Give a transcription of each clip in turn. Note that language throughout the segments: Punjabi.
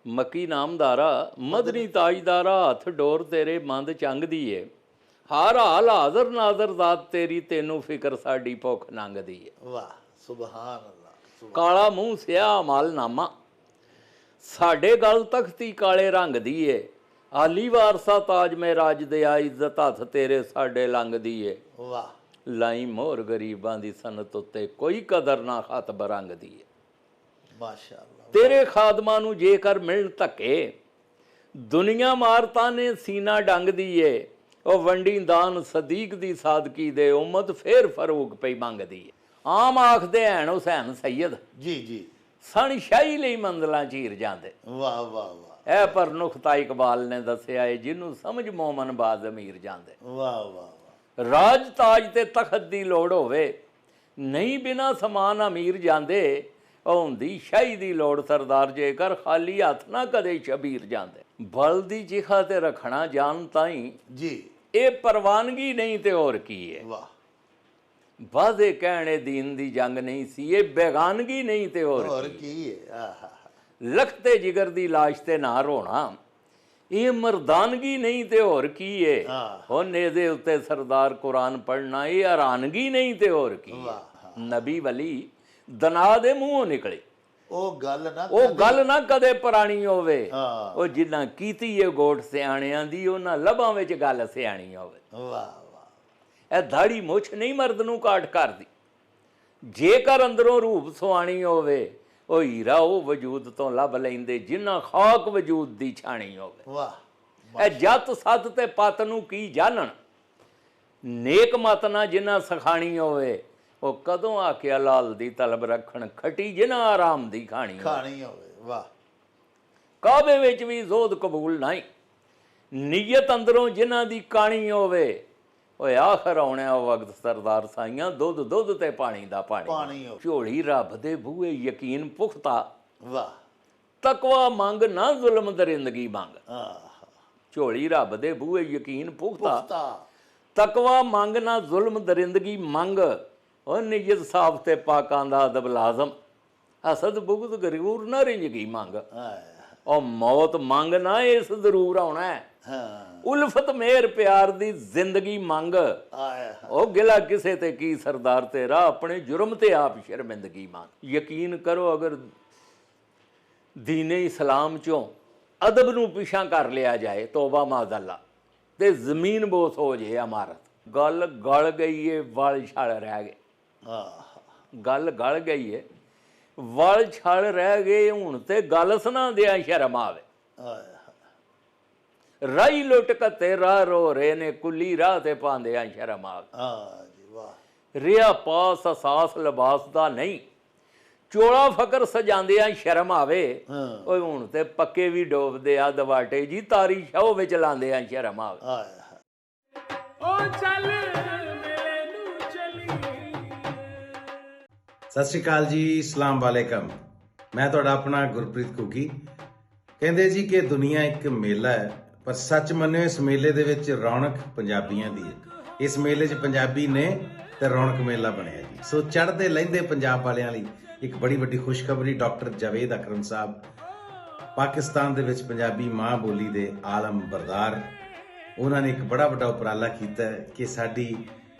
ਮੱਕੀ ਨਾਮਦਾਰਾ ਮਦਨੀ ਤਾਜਦਾਰਾ ਹੱਥ ਡੋਰ ਤੇਰੇ ਮੰਦ ਚੰਗਦੀ ਏ। ਹਰ ਹਾਲ ਹਾਜ਼ਰ ਨਾਜ਼ਰ ਜ਼ਾਤ ਤੇਰੀ ਤੈਨੂੰ ਫਿਕਰ ਸਾਡੀ ਭੁੱਖ ਲੰਘਦੀ ਏ। ਵਾਹ ਸੁਭਾਨ ਅੱਲਾਹ। ਕਾਲਾ ਮੂੰਹ ਸਿਆ ਮਾਲਨਾਮਾ ਸਾਡੇ ਗਲ ਤਖਤੀ ਕਾਲੇ ਰੰਗ ਦੀ ਏ। ਆਲੀ ਵਾਰਸਾ ਤਾਜ ਮਹਿਰਾਜ ਦੇ ਆ ਇੱਜ਼ਤ ਹੱਥ ਤੇਰੇ ਸਾਡੇ ਲੰਘਦੀ ਏ। ਵਾਹ ਲਾਈ ਮੋਹਰ ਗਰੀਬਾਂ ਦੀ ਸਨਤ ਉੱਤੇ ਕੋਈ ਕਦਰ ਨਾ ਹੱਥ ਬਰੰਗ ਦੀ ਏ। ਮਾਸ਼ਾ ਅੱਲਾਹ। ਤੇਰੇ ਖਾਦਮਾਂ ਨੂੰ ਜੇਕਰ ਮਿਲਣ ਧੱਕੇ ਦੁਨੀਆ ਮਾਰਤਾ ਨੇ ਸੀਨਾ ਡੰਗਦੀ ਏ। ਉਹ ਵੰਡੀ ਦਾਨ ਸਦੀਕ ਦੀ ਸਾਦਕੀ ਦੇ ਉਮਤ ਫੇਰ ਫਰੂਕ ਪਈ ਮੰਗਦੀ ਏ। ਆਮ ਆਖਦੇ ਹਨ ਹੁਸੈਨ ਸੈਯਦ ਜੀ ਜੀ ਸਣ ਸ਼ਾਹੀ ਲਈ ਮੰਜ਼ਲਾਂ ਚੀਰ ਜਾਂਦੇ। ਵਾਹ ਵਾਹ ਵਾਹ ਇਹ ਪਰ ਨੁਖਤਾ ਇਕਬਾਲ ਨੇ ਦੱਸਿਆ ਏ ਜਿਹਨੂੰ ਸਮਝ ਮੋਮਨ ਬਾਜ਼ ਅਮੀਰ ਜਾਂਦੇ। ਵਾਹ ਵਾਹ ਰਾਜ ਤਾਜ ਤੇ ਤਖਤ ਦੀ ਲੋੜ ਹੋਵੇ ਨਹੀਂ ਬਿਨਾ ਸਮਾਨ ਅਮੀਰ ਜਾਂਦੇ। ਉਹ ਹੁੰਦੀ ਸ਼ਾਹੀ ਦੀ ਲੋੜ ਸਰਦਾਰ ਜੇਕਰ ਖਾਲੀ ਹੱਥ ਨਾ ਕਦੇ ਸ਼ਬੀਰ ਜਾਂਦੇ। ਬਲ ਦੀ ਜਿਖਾ ਤੇ ਰੱਖਣਾ ਜਾਨ ਤਾਈ ਜੀ ਇਹ ਪ੍ਰਵਾਨਗੀ ਨਹੀਂ ਤੇ ਹੋਰ ਕੀ ਹੈ। ਵਾਹ ਵਾਜ਼ੇ ਕਹਿਣੇ ਦੀਨ ਦੀ ਜੰਗ ਨਹੀਂ ਸੀ ਇਹ ਬੇਗਾਨਗੀ ਨਹੀਂ ਤੇ ਹੋਰ ਕੀ ਹੈ। ਆਹਾ ਲਖਤੇ ਜਿਗਰ ਦੀ ਲਾਸ਼ ਤੇ ਨਾ ਰੋਣਾ ਇਹ ਮਰਦਾਨਗੀ ਨਹੀਂ ਤੇ ਹੋਰ ਕੀ ਏ। ਉਹ ਨੇਜ਼ੇ ਉੱਤੇ ਸਰਦਾਰ ਕੁਰਾਨ ਪੜ੍ਹਨਾ ਇਹ ਹੈਰਾਨਗੀ ਨਹੀਂ ਤੇ ਹੋਰ ਕੀ ਹੈ। ਨਬੀ ਵਲੀ ਦਨਾ ਦੇ ਮੂੰਹੋਂ ਨਿਕਲੇ ਉਹ ਗੱਲ ਨਾ ਕਦੇ ਪੁਰਾਣੀ ਹੋਵੇ। ਉਹ ਜਿੱਦਾਂ ਕੀਤੀ ਏ ਗੋਠ ਸਿਆਣਿਆਂ ਦੀ ਉਹਨਾਂ ਲਬਾਂ ਵਿੱਚ ਗੱਲ ਸਿਆਣੀ ਹੋਵੇ। ਵਾਹ ਵਾਹ ਇਹ ਦਾੜੀ ਮੁੱਛ ਨਹੀਂ ਮਰਦ ਨੂੰ ਕਾਟ ਕਰਦੀ ਜੇਕਰ ਅੰਦਰੋਂ ਰੂਪ ਸੁਆਣੀ ਹੋਵੇ। ਉਹ ਹੀਰਾ ਉਹ ਵਜੂਦ ਤੋਂ ਲੱਭ ਲੈਂਦੇ ਜਿੰਨਾ ਖਾਕ ਵਜੂਦ ਦੀ ਛਾਣੀ ਹੋਵੇ। ਵਾਹ ਇਹ ਜੱਤ ਸੱਤ ਤੇ ਪਤ ਨੂੰ ਕੀ ਜਾਣਨ ਨੇਕ ਮਤ ਨਾ ਜਿੰਨਾ ਸਖਾਣੀ ਹੋਵੇ। ਉਹ ਕਦੋਂ ਆਖਿਆ ਲਾਲ ਦੀ ਤਲਬ ਰੱਖਣ ਖਟੀ ਜਿਨਾ ਆਰਾਮ ਦੀ ਖਾਣੀ ਹੋਵੇ। ਵਾਹ ਕਾਬੇ ਵਿੱਚ ਵੀ ਜ਼ੋਦ ਕਬੂਲ ਨਹੀਂ ਨੀਅਤ ਅੰਦਰੋਂ ਜਿਨ੍ਹਾਂ ਦੀ ਕਾਣੀ ਹੋਵੇ। ਓਏ ਆਖਰ ਆਉਣਾ ਉਹ ਵਕਤ ਸਰਦਾਰ ਸਾਈਆਂ ਦੁੱਧ ਦੁੱਧ ਤੇ ਪਾਣੀ ਦਾ ਪਾਣੀ ਝੋਲੀ ਰੱਬ ਦੇ ਬੂਹੇ ਯਕੀਨ ਪੁਖਤਾ। ਵਾਹ ਤਕਵਾ ਮੰਗ ਨਾ ਜ਼ੁਲਮ ਦਰਿੰਦਗੀ ਮੰਗ। ਝੋਲੀ ਰੱਬ ਦੇ ਬੂਹੇ ਯਕੀਨ ਪੁਖਤਾ ਤਕਵਾ ਮੰਗ ਨਾ ਜ਼ੁਲਮ ਦਰਿੰਦਗੀ ਮੰਗ। ਉਹ ਨਿਯਤ ਸਾਫ ਤੇ ਪਾਕਾਂ ਦਾ ਅਦਬ ਲਾਜ਼ਮ ਹਸਦ ਬੁਗਦ ਗਰੂਰ ਨਾ ਰਿੰਜਗੀ ਮੰਗ। ਉਹ ਮੌਤ ਮੰਗ ਨਾ ਇਸ ਜ਼ਰੂਰ ਆਉਣਾ ਉਲਫਤ ਮੇਰ ਪਿਆਰ ਦੀ ਜ਼ਿੰਦਗੀ ਮੰਗ। ਉਹ ਗਿਲਾ ਕਿਸੇ ਤੇ ਕੀ ਸਰਦਾਰ ਤੇਰਾ ਆਪਣੇ ਜੁਰਮ ਤੇ ਆਪ ਸ਼ਰਮਿੰਦਗੀ ਮੰਗ। ਯਕੀਨ ਕਰੋ ਅਗਰ ਦੀਨੇ ਇਸਲਾਮ ਚੋਂ ਅਦਬ ਨੂੰ ਪਿਛਾਂ ਕਰ ਲਿਆ ਜਾਏ ਤੋਬਾ ਮਾਜ਼ੱਲਾ ਤੇ ਜ਼ਮੀਨ ਬੋਸ ਹੋ ਜੇ ਇਮਾਰਤ। ਗੱਲ ਗਲ ਗਈ ਏ ਵਲ ਛਲ ਰਹਿ ਗਏ। ਗੱਲ ਗਲ ਗਈ ਏ ਵਲ ਛਲ ਰਹਿ ਗਏ ਹੁਣ ਤੇ ਗੱਲ ਸੁਣਾ ਦਿਆਂ ਸ਼ਰਮ ਆਵੇ। ਰਾਈ ਲੁੱਟ ਕੱਤੇ ਰਾਹ ਰੋ ਰਹੇ ਨੇ ਕੁੱਲੀ ਰਾਹ ਤੇ ਪਾਉਂਦਿਆਂ ਸ਼ਰਮ ਆਵੇ। ਰਿਆ ਪਾਸ ਅਸਾਸ ਲਿਬਾਸ ਦਾ ਨਹੀਂ ਚੋਲਾ ਫਕਰ ਸਜਾਉਂਦਿਆਂ ਸ਼ਰਮ ਆਵੇ। ਓਏ ਹੁਣ ਤੇ ਪੱਕੇ ਵੀ ਡੋਬਦੇ ਆ ਦਵਾਟੇ ਜੀ ਤਾਰੀ ਸ਼ਾਹ ਵਿੱਚ ਲਾਉਂਦਿਆਂ ਸ਼ਰਮ ਆਵੇ। ਸਤਿ ਸ਼੍ਰੀ ਅਕਾਲ ਜੀ, ਅਸਲਾਮ ਵਾਲੇਕਮ। ਮੈਂ ਤੁਹਾਡਾ ਆਪਣਾ ਗੁਰਪ੍ਰੀਤ ਘੁੱਗੀ। ਕਹਿੰਦੇ ਜੀ ਕਿ ਦੁਨੀਆ ਇੱਕ ਮੇਲਾ ਹੈ ਪਰ ਸੱਚ ਮੰਨਿਓ ਇਸ ਮੇਲੇ ਦੇ ਵਿੱਚ ਰੌਣਕ ਪੰਜਾਬੀਆਂ ਦੀ ਹੈ। ਇਸ ਮੇਲੇ 'ਚ ਪੰਜਾਬੀ ਨੇ ਤੇ ਰੌਣਕ ਮੇਲਾ ਬਣਿਆ ਜੀ। ਸੋ ਚੜ੍ਹਦੇ ਲਹਿੰਦੇ ਪੰਜਾਬ ਵਾਲਿਆਂ ਲਈ ਇੱਕ ਬੜੀ ਵੱਡੀ ਖੁਸ਼ਖਬਰੀ। ਡਾਕਟਰ ਜਾਵੇਦ ਅਕਰਮ ਸਾਹਿਬ ਪਾਕਿਸਤਾਨ ਦੇ ਵਿੱਚ ਪੰਜਾਬੀ ਮਾਂ ਬੋਲੀ ਦੇ ਆਲਮ ਬਰਦਾਰ ਉਹਨਾਂ ਨੇ ਇੱਕ ਬੜਾ ਵੱਡਾ ਉਪਰਾਲਾ ਕੀਤਾ ਕਿ ਸਾਡੀ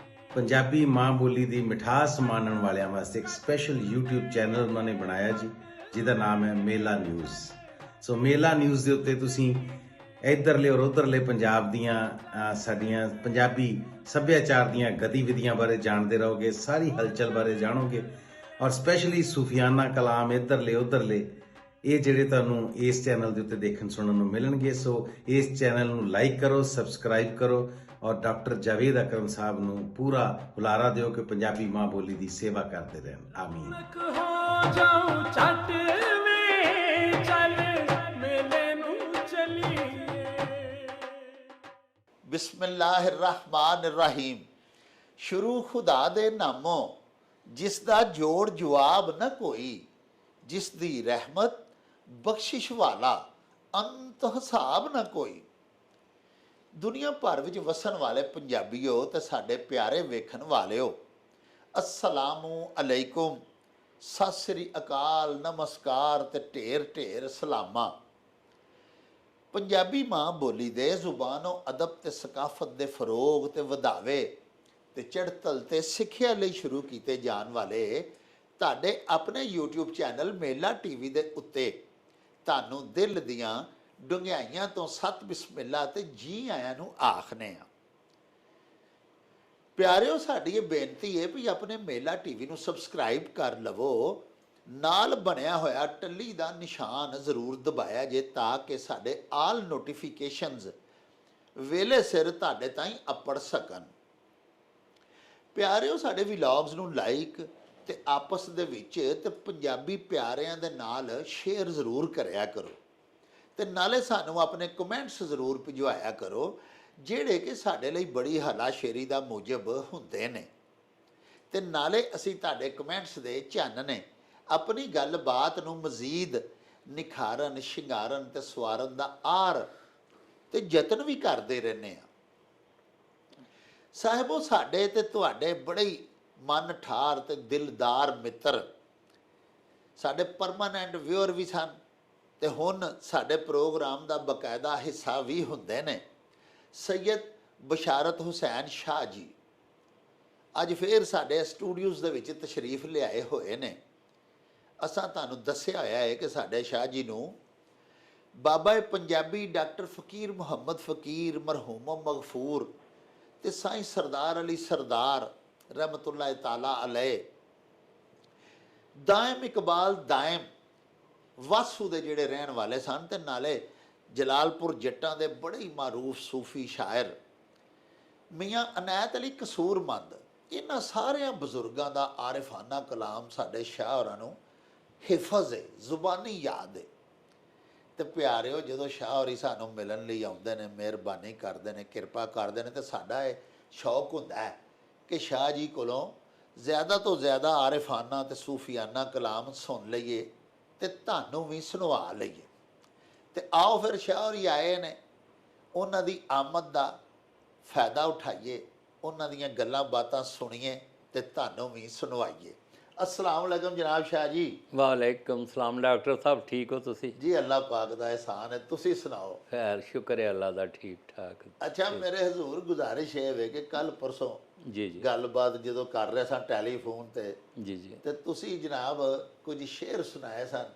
ਪੰਜਾਬੀ ਮਾਂ ਬੋਲੀ ਦੀ ਮਿਠਾਸ ਮਾਣਨ ਵਾਲਿਆਂ ਵਾਸਤੇ ਇੱਕ ਸਪੈਸ਼ਲ YouTube ਚੈਨਲ ਉਹਨਾਂ ਨੇ ਬਣਾਇਆ ਜੀ ਜਿਹਦਾ ਨਾਮ ਹੈ ਮੇਲਾ ਨਿਊਜ਼। ਸੋ ਮੇਲਾ ਨਿਊਜ਼ ਦੇ ਉੱਤੇ ਤੁਸੀਂ ਇੱਧਰਲੇ ਔਰ ਉੱਧਰਲੇ ਪੰਜਾਬ ਦੀਆਂ ਸਾਡੀਆਂ ਪੰਜਾਬੀ ਸੱਭਿਆਚਾਰ ਦੀਆਂ ਗਤੀਵਿਧੀਆਂ ਬਾਰੇ ਜਾਣਦੇ ਰਹੋਗੇ, ਸਾਰੀ ਹਲਚਲ ਬਾਰੇ ਜਾਣੋਗੇ ਔਰ ਸਪੈਸ਼ਲੀ ਸੂਫੀਆਨਾ ਕਲਾਮ ਇੱਧਰਲੇ ਉੱਧਰਲੇ ਇਹ ਜਿਹੜੇ ਤੁਹਾਨੂੰ ਇਸ ਚੈਨਲ ਦੇ ਉੱਤੇ ਦੇਖਣ ਸੁਣਨ ਨੂੰ ਮਿਲਣਗੇ। ਸੋ ਇਸ ਚੈਨਲ ਨੂੰ ਲਾਈਕ ਕਰੋ, ਸਬਸਕ੍ਰਾਈਬ ਕਰੋ ਔਰ ਡਾਕਟਰ ਜਾਵੇਦ ਅਕਰਮ ਸਾਹਿਬ ਨੂੰ ਪੂਰਾ ਹੁਲਾਰਾ ਦਿਓ ਕਿ ਪੰਜਾਬੀ ਮਾਂ ਬੋਲੀ ਦੀ ਸੇਵਾ ਕਰਦੇ ਰਹਿਣ। ਆਮੀਨ। ਬਿਸਮਿल्लाहिर्रहमानिर्रहीम। ਸ਼ੁਰੂ ਖੁਦਾ ਦੇ ਨਾਮੋਂ ਜਿਸ ਦਾ ਜੋੜ ਜਵਾਬ ਨਾ ਕੋਈ, ਜਿਸ ਦੀ ਰਹਿਮਤ ਬਖਸ਼ਿਸ਼ ਵਾਲਾ ਅੰਤ ਹਿਸਾਬ ਨਾ ਕੋਈ। ਦੁਨੀਆ ਭਰ ਵਿੱਚ ਵਸਣ ਵਾਲੇ ਪੰਜਾਬੀਓ ਤੇ ਸਾਡੇ ਪਿਆਰੇ ਵੇਖਣ ਵਾਲਿਓ, अस्सलामु अलैकुम, सत श्री अकाल, नमस्कार ते ढेर ढेर सलामा। ਪੰਜਾਬੀ ਮਾਂ ਬੋਲੀ ਦੇ ਜ਼ੁਬਾਨੋਂ ਅਦਬ ਤੇ ਸਕਾਫਤ ਦੇ ਫਰੋਗ ਤੇ ਵਧਾਵੇ ਤੇ ਚੜ੍ਹਤਲ ਤੇ ਸਿੱਖਿਆ ਲਈ ਸ਼ੁਰੂ ਕੀਤੇ ਜਾਣ ਵਾਲੇ ਤੁਹਾਡੇ ਆਪਣੇ YouTube ਚੈਨਲ ਮੇਲਾ ਟੀਵੀ ਦੇ ਉੱਤੇ ਤੁਹਾਨੂੰ ਦਿਲ ਦੀਆਂ ਡੂੰਘਾਈਆਂ ਤੋਂ ਸਤ ਬਿਸਮਿਲ੍ਲਾ ਤੇ ਜੀ ਆਇਆਂ ਨੂੰ ਆਖਨੇ ਆ। ਪਿਆਰਿਓ, ਸਾਡੀ ਇਹ ਬੇਨਤੀ ਹੈ ਵੀ ਆਪਣੇ ਮੇਲਾ ਟੀਵੀ ਨੂੰ ਸਬਸਕ੍ਰਾਈਬ ਕਰ ਲਵੋ, ਨਾਲ ਬਣਿਆ ਹੋਇਆ ਟੱਲੀ ਦਾ ਨਿਸ਼ਾਨ ਜ਼ਰੂਰ ਦਬਾਇਆ ਜੇ ਤਾਂ ਕਿ ਸਾਡੇ ਆਲ ਨੋਟੀਫਿਕੇਸ਼ਨਸ ਵੇਲੇ ਸਿਰ ਤੁਹਾਡੇ ਤਾਈਂ ਅੱਪੜ ਸਕਣ। ਪਿਆਰਿਓ, ਸਾਡੇ ਵਲੌਗਸ ਨੂੰ ਲਾਈਕ ਤੇ ਆਪਸ ਦੇ ਵਿੱਚ ਤੇ ਪੰਜਾਬੀ ਪਿਆਰਿਆਂ ਦੇ ਨਾਲ ਸ਼ੇਅਰ ਜ਼ਰੂਰ ਕਰਿਆ ਕਰੋ ਤੇ ਨਾਲੇ ਸਾਨੂੰ ਆਪਣੇ ਕਮੈਂਟਸ ਜ਼ਰੂਰ ਭਿਜਵਾਇਆ ਕਰੋ, ਜਿਹੜੇ ਕਿ ਸਾਡੇ ਲਈ ਬੜੀ ਹਲਾਸ਼ੇਰੀ ਦਾ ਮੂਜਬ ਹੁੰਦੇ ਨੇ। ਤੇ ਨਾਲੇ ਅਸੀਂ ਤੁਹਾਡੇ ਕਮੈਂਟਸ ਦੇ ਚਾਨਣੇ ਆਪਣੀ ਗੱਲਬਾਤ ਨੂੰ ਮਜ਼ੀਦ ਨਿਖਾਰਨ, ਸ਼ਿੰਗਾਰਨ ਤੇ ਸਵਾਰਨ ਦਾ ਆਰ ਤੇ ਯਤਨ ਵੀ ਕਰਦੇ ਰਹਿੰਦੇ ਆ। ਸਾਹਿਬੋ, ਸਾਡੇ ਤੇ ਤੁਹਾਡੇ ਬੜੇ ਹੀ ਮਨ ਠਾਰ ਤੇ ਦਿਲਦਾਰ ਮਿੱਤਰ, ਸਾਡੇ ਪਰਮਾਨੈਂਟ ਵਿਊਅਰ ਵੀ ਸਨ ਤੇ ਹੁਣ ਸਾਡੇ ਪ੍ਰੋਗਰਾਮ ਦਾ ਬਕਾਇਦਾ ਹਿੱਸਾ ਵੀ ਹੁੰਦੇ ਨੇ। ਸੈਯਦ ਬਸ਼ਾਰਤ ਹੁਸੈਨ ਸ਼ਾਹ ਜੀ ਅੱਜ ਫੇਰ ਸਾਡੇ ਸਟੂਡੀਓਜ਼ ਦੇ ਵਿੱਚ ਤਸ਼ਰੀਫ ਲਿਆਏ ਹੋਏ ਨੇ। ਅਸਾਂ ਤੁਹਾਨੂੰ ਦੱਸਿਆ ਹੋਇਆ ਹੈ ਕਿ ਸਾਡੇ ਸ਼ਾਹ ਜੀ ਨੂੰ ਬਾਬਾ ਪੰਜਾਬੀ ਡਾਕਟਰ ਫਕੀਰ ਮੁਹੰਮਦ ਫਕੀਰ ਮਰਹੂਮ ਮਗਫੂਰ ਤੇ ਸਾਈਂ ਸਰਦਾਰ ਅਲੀ ਸਰਦਾਰ ਰਹਿਮਤੁल्लाह ਤਾਲਾ ਅਲੈਹ ਦਾਇਮ ਇਕਬਾਲ ਦਾਇਮ ਵਾਸੂ ਦੇ ਜਿਹੜੇ ਰਹਿਣ ਵਾਲੇ ਸਨ ਤੇ ਨਾਲੇ ਜਲਾਲਪੁਰ ਜੱਟਾਂ ਦੇ ਬੜੇ ਹੀ ਮਾਰੂਫ ਸੂਫੀ ਸ਼ਾਇਰ ਮੀਆਂ ਅਨਾਇਤ ਅਲੀ ਕਸੂਰਮੰਦ, ਇਹਨਾਂ ਸਾਰਿਆਂ ਬਜ਼ੁਰਗਾਂ ਦਾ ਆਰਿਫਾਨਾ ਕਲਾਮ ਸਾਡੇ ਸ਼ਾਹ ਹੋਰਾਂ ਨੂੰ ਹਿਫਜ਼ ਹੈ, ਜ਼ੁਬਾਨੀ ਯਾਦ ਹੈ। ਤੇ ਪਿਆਰਿਓ, ਜਦੋਂ ਸ਼ਾਹ ਹੋਰੀ ਸਾਨੂੰ ਮਿਲਣ ਲਈ ਆਉਂਦੇ ਨੇ, ਮਿਹਰਬਾਨੀ ਕਰਦੇ ਨੇ, ਕਿਰਪਾ ਕਰਦੇ ਨੇ, ਤੇ ਸਾਡਾ ਇਹ ਸ਼ੌਕ ਹੁੰਦਾ ਹੈ ਕਿ ਸ਼ਾਹ ਜੀ ਕੋਲੋਂ ਜ਼ਿਆਦਾ ਤੋਂ ਜ਼ਿਆਦਾ ਆਰਿਫਾਨਾ ਤੇ ਸੂਫੀਆਨਾ ਕਲਾਮ ਸੁਣ ਲਈਏ ਤੇ ਤੁਹਾਨੂੰ ਵੀ ਸੁਣਵਾ ਲਈਏ। ਤੇ ਆਓ ਫਿਰ ਸ਼ਾਹ ਹੋਰੀ ਆਏ ਨੇ, ਉਹਨਾਂ ਦੀ ਆਮਦ ਦਾ ਫਾਇਦਾ ਉਠਾਈਏ, ਉਹਨਾਂ ਦੀਆਂ ਗੱਲਾਂ ਬਾਤਾਂ ਸੁਣੀਏ ਤੇ ਤੁਹਾਨੂੰ ਵੀ ਸੁਣਵਾਈਏ। अस्सलाम वालेकुम जनाब शाह जी। वालेकुम सलाम डॉक्टर साहब, ठीक हो तुसी? जी अल्लाह पाक दा एहसान है, तुसी सुनाओ। खैर शुक्र है अल्लाह दा, ठीक ठाक। अच्छा, मेरे हजूर गुजारिश है कि कल परसों जी जी गलबात जो कर रहे सन टैलीफोन ते जी जी ते तुसी जनाब कुछ शेर सुनाए सन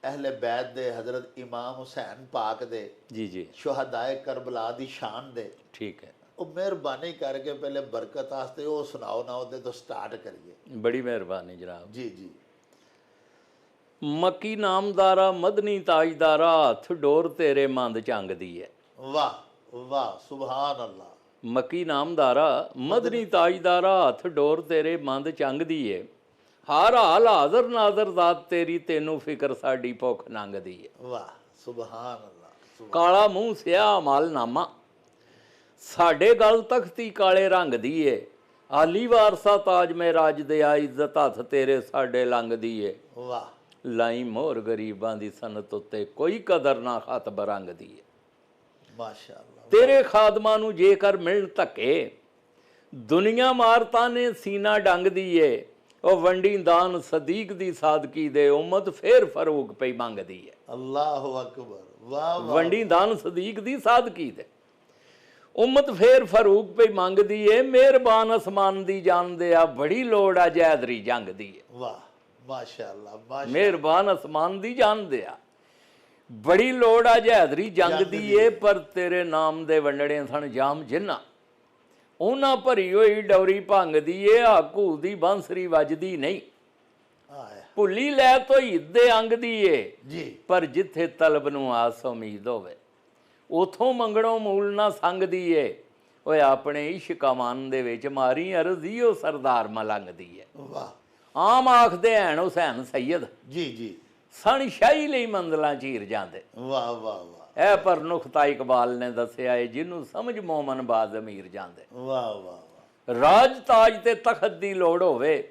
अहले बैत दे, हजरत इमाम हुसैन पाक दे, जी जी शुहदाए करबला दी शान दे। ठीक है, ਉਹ ਮਿਹਰਬਾਨੀ ਕਰਕੇ ਪਹਿਲੇ ਬਰਕਤ ਵਾਸਤੇ ਉਹ ਸੁਣਾਓ ਨਾ, ਉਹਦੇ ਤੋਂ ਸਟਾਰਟ ਕਰੀਏ। बड़ी मेहरबानी जनाब। ਜੀ ਜੀ। मक्की नामदारा मदनी ताजदारा, हथ डोर तेरे मंद चंग दी है। ਵਾਹ ਵਾਹ, ਸੁਭਾਨ ਅੱਲਾ। मक्की नामदारा मदनी ताजदारा, हथ डोर तेरे मंद चंग दी है। हर हाल हाज़र नाज़र ज़ात तेरी, तेनू फिक्र साडी भुख नंग दी है। ਵਾਹ, ਸੁਭਾਨ ਅੱਲਾ। काला मूँह स्याह मालनामा, ਸਾਡੇ ਗਲ ਤਖਤੀ ਕਾਲੇ ਰੰਗ ਦੀ ਏ। ਆਲੀ ਵਾਰਸਾ ਤਾਜ ਮੇ ਰਾਜ ਦੇ ਆ, ਇੱਜ਼ਤ ਹੱਥ ਤੇਰੇ ਸਾਡੇ ਲੰਘਦੀ ਏ। ਵਾਹ, ਲਾਈ ਮੋਹਰ ਗਰੀਬਾਂ ਦੀ ਸਨਤ ਉੱਤੇ, ਕੋਈ ਕਦਰ ਨਾ ਖਤ ਬਰੰਗ ਦੀ ਏ। ਮਾਸ਼ਾ ਅੱਲਾ। ਤੇਰੇ ਖਾਦਮਾਂ ਨੂੰ ਜੇਕਰ ਮਿਲਣ ਧੱਕੇ, ਦੁਨੀਆ ਮਾਰਤਾ ਨੇ ਸੀਨਾ ਡੰਗ ਦੀ ਏ। ਉਹ ਵੰਡੀ ਦਾਨ ਸਦੀਕ ਦੀ ਸਾਦਕੀ ਦੇ, ਉਮਤ ਫੇਰ ਫਰੂਕ ਪਈ ਮੰਗਦੀ ਏ। ਅੱਲਾਹੁ ਅਕਬਰ। ਵਾਹ ਵਾਹ। ਵੰਡੀ ਦਾਨ ਸਦੀਕ ਦੀ ਸਾਦਕੀ ਦੇ, ਉਮਤ ਫੇਰ ਫਰੂਕ ਪਈ ਮੰਗਦੀ ਏ। ਮਿਹਰਬਾਨ ਅਸਮਾਨ ਦੀ ਜਾਣਦੇ ਆ, ਬੜੀ ਲੋੜ ਆ ਜੈਦਰੀ ਜੰਗ ਦੀ ਏ। ਵਾਹ, ਮਾਸ਼ਾ ਅੱਲਾ। ਮਾਸ਼ਾ ਮਿਹਰਬਾਨ ਅਸਮਾਨ ਦੀ ਜਾਣਦੇ ਆ, ਬੜੀ ਲੋੜ ਆ ਜੈਦਰੀ ਜੰਗ ਦੀ ਏ। ਪਰ ਤੇਰੇ ਨਾਮ ਦੇ ਵੰਡਣੇ ਸਨ ਜਾਮ ਜਿੰਨਾ, ਉਹਨਾਂ ਭਰੀ ਹੋਈ ਡੌਰੀ ਭੰਗਦੀ ਏ। ਆਕੂ ਦੀ ਬਾਂਸਰੀ ਵੱਜਦੀ ਨਹੀਂ, ਆਇਆ ਭੁੱਲੀ ਲੈ ਤੋਂ ਹਿੱਦੇ ਅੰਗ ਦੀ ਏ। ਜੀ। ਪਰ ਜਿੱਥੇ ਤਲਬ ਨੂੰ ਆਸ ਉਮੀਦ ਹੋਵੇ, ਉਥੋਂ ਮੰਗਣੋਂ ਮੂਲ ਨਾ ਸੰਗਦੀ ਏ। ਓਏ ਆਪਣੇ ਇਸ਼ਕਾ ਮਨ ਦੇ ਵਿੱਚ ਮਾਰੀ ਅਰਜ਼ੀ, ਉਹ ਸਰਦਾਰ ਮਲੰਗਦੀ ਏ। ਵਾਹ। ਆਮ ਆਖਦੇ ਹਨ ਹੁਸੈਨ ਸੈਯਦ, ਜੀ ਜੀ। ਸਣ ਸ਼ਾਹੀ ਲਈ ਮੰਜ਼ਲਾਂ ਚੀਰ ਜਾਂਦੇ। ਵਾਹ ਵਾਹ ਵਾਹ। ਇਹ ਪਰ ਨੁਖਤਾ ਇਕਬਾਲ ਨੇ ਦੱਸਿਆ ਏ, ਜਿਹਨੂੰ ਸਮਝ ਮੋਮਨ ਬਾਜ਼ ਅਮੀਰ ਜਾਂਦੇ। ਵਾਹ ਵਾਹ ਵਾਹ। ਰਾਜ ਤਾਜ ਤੇ ਤਖਤ ਦੀ ਲੋੜ ਹੋਵੇ,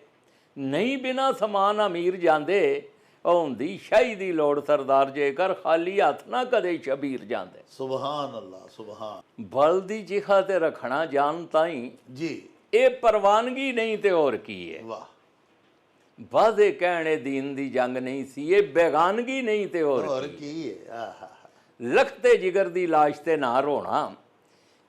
ਨਹੀਂ ਬਿਨਾ ਸਮਾਨ ਅਮੀਰ ਜਾਂਦੇ। ਉਹ ਹੁੰਦੀ ਸ਼ਾਹੀ ਦੀ ਲੋੜ ਸਰਦਾਰ, ਜੇਕਰ ਖਾਲੀ ਹੱਥ ਨਾ ਕਦੇ ਸ਼ਬੀਰ ਜਾਂਦੇ। ਸੁਭਾਨ ਅੱਲਾ, ਸੁਭਾਨ। ਬਲ ਦੀ ਜਿਖਾ ਤੇ ਰੱਖਣਾ ਜਾਣ ਤਾਈ, ਜੀ। ਇਹ ਪ੍ਰਵਾਨਗੀ ਨਹੀਂ ਤੇ ਹੋਰ ਕੀ ਹੈ। ਵਾਹ। ਵਾਦੇ ਕਹਿਣੇ ਦੀਨ ਦੀ ਜੰਗ ਨਹੀਂ ਸੀ, ਇਹ ਬੇਗਾਨਗੀ ਨਹੀਂ ਤੇ ਹੋਰ ਹੋਰ ਕੀ। ਕੀ ਹੈ। ਆਹਾ। ਲਖਤੇ ਜਿਗਰ ਦੀ ਲਾਸ਼ ਤੇ ਨਾ ਰੋਣਾ,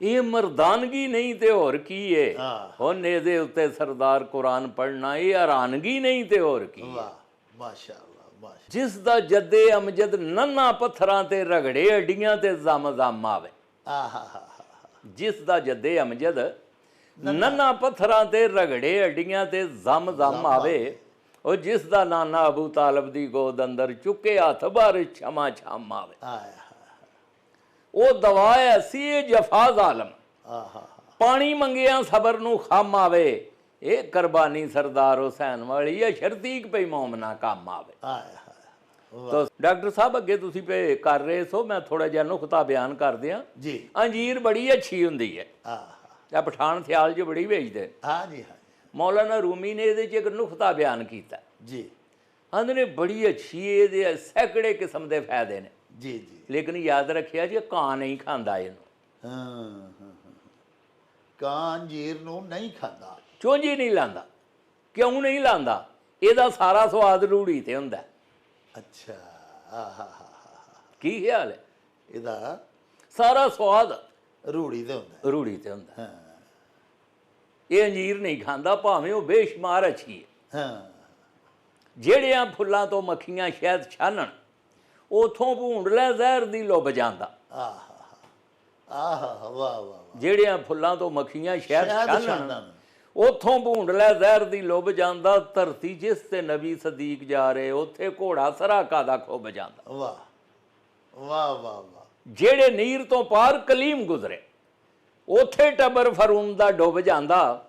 ਇਹ ਮਰਦਾਨਗੀ ਨਹੀਂ ਤੇ ਹੋਰ ਕੀ ਏ। ਹੁਣ ਇਹਦੇ ਉੱਤੇ ਸਰਦਾਰ ਕੁਰਾਨ ਪੜ੍ਹਨਾ ਇਹ ਹੈਰਾਨਗੀ ਨਹੀਂ ਤੇ ਹੋਰ ਕੀ। ਵਾਹ ਮਾਸ਼ਾਅੱਲਾ ਮਾਸ਼ਾ। ਜਿਸ ਦਾ ਜੱਦੇ ਅਮਜਦ ਨੰਨਾ ਪੱਥਰਾਂ ਤੇ ਰਗੜੇ ਅੱਡੀਆਂ ਤੇ ਜ਼ਮ ਆਵੇ। ਆਹਾ ਜਿਸ ਦਾ ਜੱਦੇ ਅਮਜਦ ਨੰਨਾ ਪੱਥਰਾਂ ਤੇ ਰਗੜੇ ਅੱਡੀਆਂ ਤੇ ਜ਼ਮ ਆਵੇ, ਉਹ ਜਿਸ ਦਾ ਨਾਨਾ ਅਬੂ ਤਾਲਬ ਦੀ ਗੋਦ ਅੰਦਰ ਚੁੱਕੇ ਹੱਥ ਬਾਰ ਛਮਾ ਛਮ ਆਵੇ। ਉਹ ਦਵਾ ਐਸੀ ਇਹ ਜਫਾ ਜ਼ਾਲਮ, ਪਾਣੀ ਮੰਗਿਆ ਸਬਰ ਨੂੰ ਖਮ ਆਵੇ। ਇਹ ਕੁਰਬਾਨੀ ਸਰਦਾਰ ਹੁਸੈਨ ਵਾਲੀ ਹੈ, ਸ਼ਰਤੀਕ ਪਈ ਮੌਮਨਾ ਕੰਮ ਆਵੇ। ਤੋ ਡਾਕਟਰ ਸਾਹਿਬ ਅੱਗੇ ਤੁਸੀਂ ਪੇ ਕਰ ਰਹੇ ਸੋ, ਮੈਂ ਥੋੜਾ ਜਿਹਾ ਨੁਕਤਾ ਬਿਆਨ ਕਰ ਦਿਆਂ ਜੀ। ਅੰਜੀਰ ਬੜੀ ਅੱਛੀ ਹੁੰਦੀ ਹੈ, ਇਹ ਪਠਾਨ ਸਿਆਲ 'ਚ ਬੜੀ ਵੇਚਦੇ। ਹਾਂ ਜੀ ਹਾਂ। ਮੌਲਾਨਾ ਰੂਮੀ ਨੇ ਇਹਦੇ 'ਚ ਇੱਕ ਨੁਕਤਾ ਬਿਆਨ ਕੀਤਾ ਜੀ। ਆਂਦੇ ਨੇ ਬੜੀ ਅੱਛੀ, ਇਹਦੇ ਸੈਂਕੜੇ ਕਿਸਮ ਦੇ ਫਾਇਦੇ ਨੇ। ਜੀ ਜੀ। ਲੇਕਿਨ ਯਾਦ ਰੱਖਿਆ ਜੀ ਕਾਂ ਨਹੀਂ ਖਾਂਦਾ ਇਹਨੂੰ। ਕਾਂ ਅੰਜੀਰ ਨੂੰ ਨਹੀਂ ਖਾਂਦਾ, ਚੁੰਝ ਹੀ ਨਹੀਂ ਲਾਂਦਾ। ਕਿਉਂ ਨਹੀਂ ਲਾਂਦਾ? ਇਹਦਾ ਸਾਰਾ ਸਵਾਦ ਰੂੜੀ ਤੇ ਹੁੰਦਾ। ਅੱਛਾ। ਕੀ ਖਿਆਲ ਹੈ? ਇਹਦਾ ਸਾਰਾ ਸਵਾਦ ਰੂੜੀ ਤੇ ਹੁੰਦਾ। ਰੂੜੀ ਤੇ ਹੁੰਦਾ। ਇਹ ਅੰਜੀਰ ਨਹੀਂ ਖਾਂਦਾ, ਭਾਵੇਂ ਉਹ ਬੇਸ਼ੁਮਾਰ ਅੱਛੀ ਹੈ। ਜਿਹੜਿਆਂ ਫੁੱਲਾਂ ਤੋਂ ਮੱਖੀਆਂ ਸ਼ਹਿਦ ਛਾਨਣ, ਉਥੋਂ ਭੂੰਡ ਲੈ ਜ਼ਹਿਰ ਦੀ ਲੁੱਭ ਜਾਂਦਾ। ਵਾਹ ਵਾਹ। ਜਿਹੜਿਆਂ ਫੁੱਲਾਂ ਤੋਂ ਮੱਖੀਆਂ ਸ਼ਹਿਦ ਛਾਨਣ, ਉਥੋਂ ਭੂੰਡ ਲੈ ਜ਼ਹਿਰ ਦੀ ਲੁੱਭ ਜਾਂਦਾ। ਧਰਤੀ ਜਿਸ ਤੇ ਨਬੀ ਸਦੀਕ ਜਾ ਰਹੇ, ਉੱਥੇ ਘੋੜਾ ਸਰਾਕਾ ਦਾ ਖੁੱਭ ਜਾਂਦਾ। ਵਾਹ ਵਾਹ ਵਾਹ ਵਾਹ। ਜਿਹੜੇ ਨੀਰ ਤੋਂ ਪਾਰ ਕਲੀਮ ਗੁਜ਼ਰੇ, ਉੱਥੇ ਟੱਬਰ ਫਰੂਮ ਦਾ ਡੁੱਬ ਜਾਂਦਾ।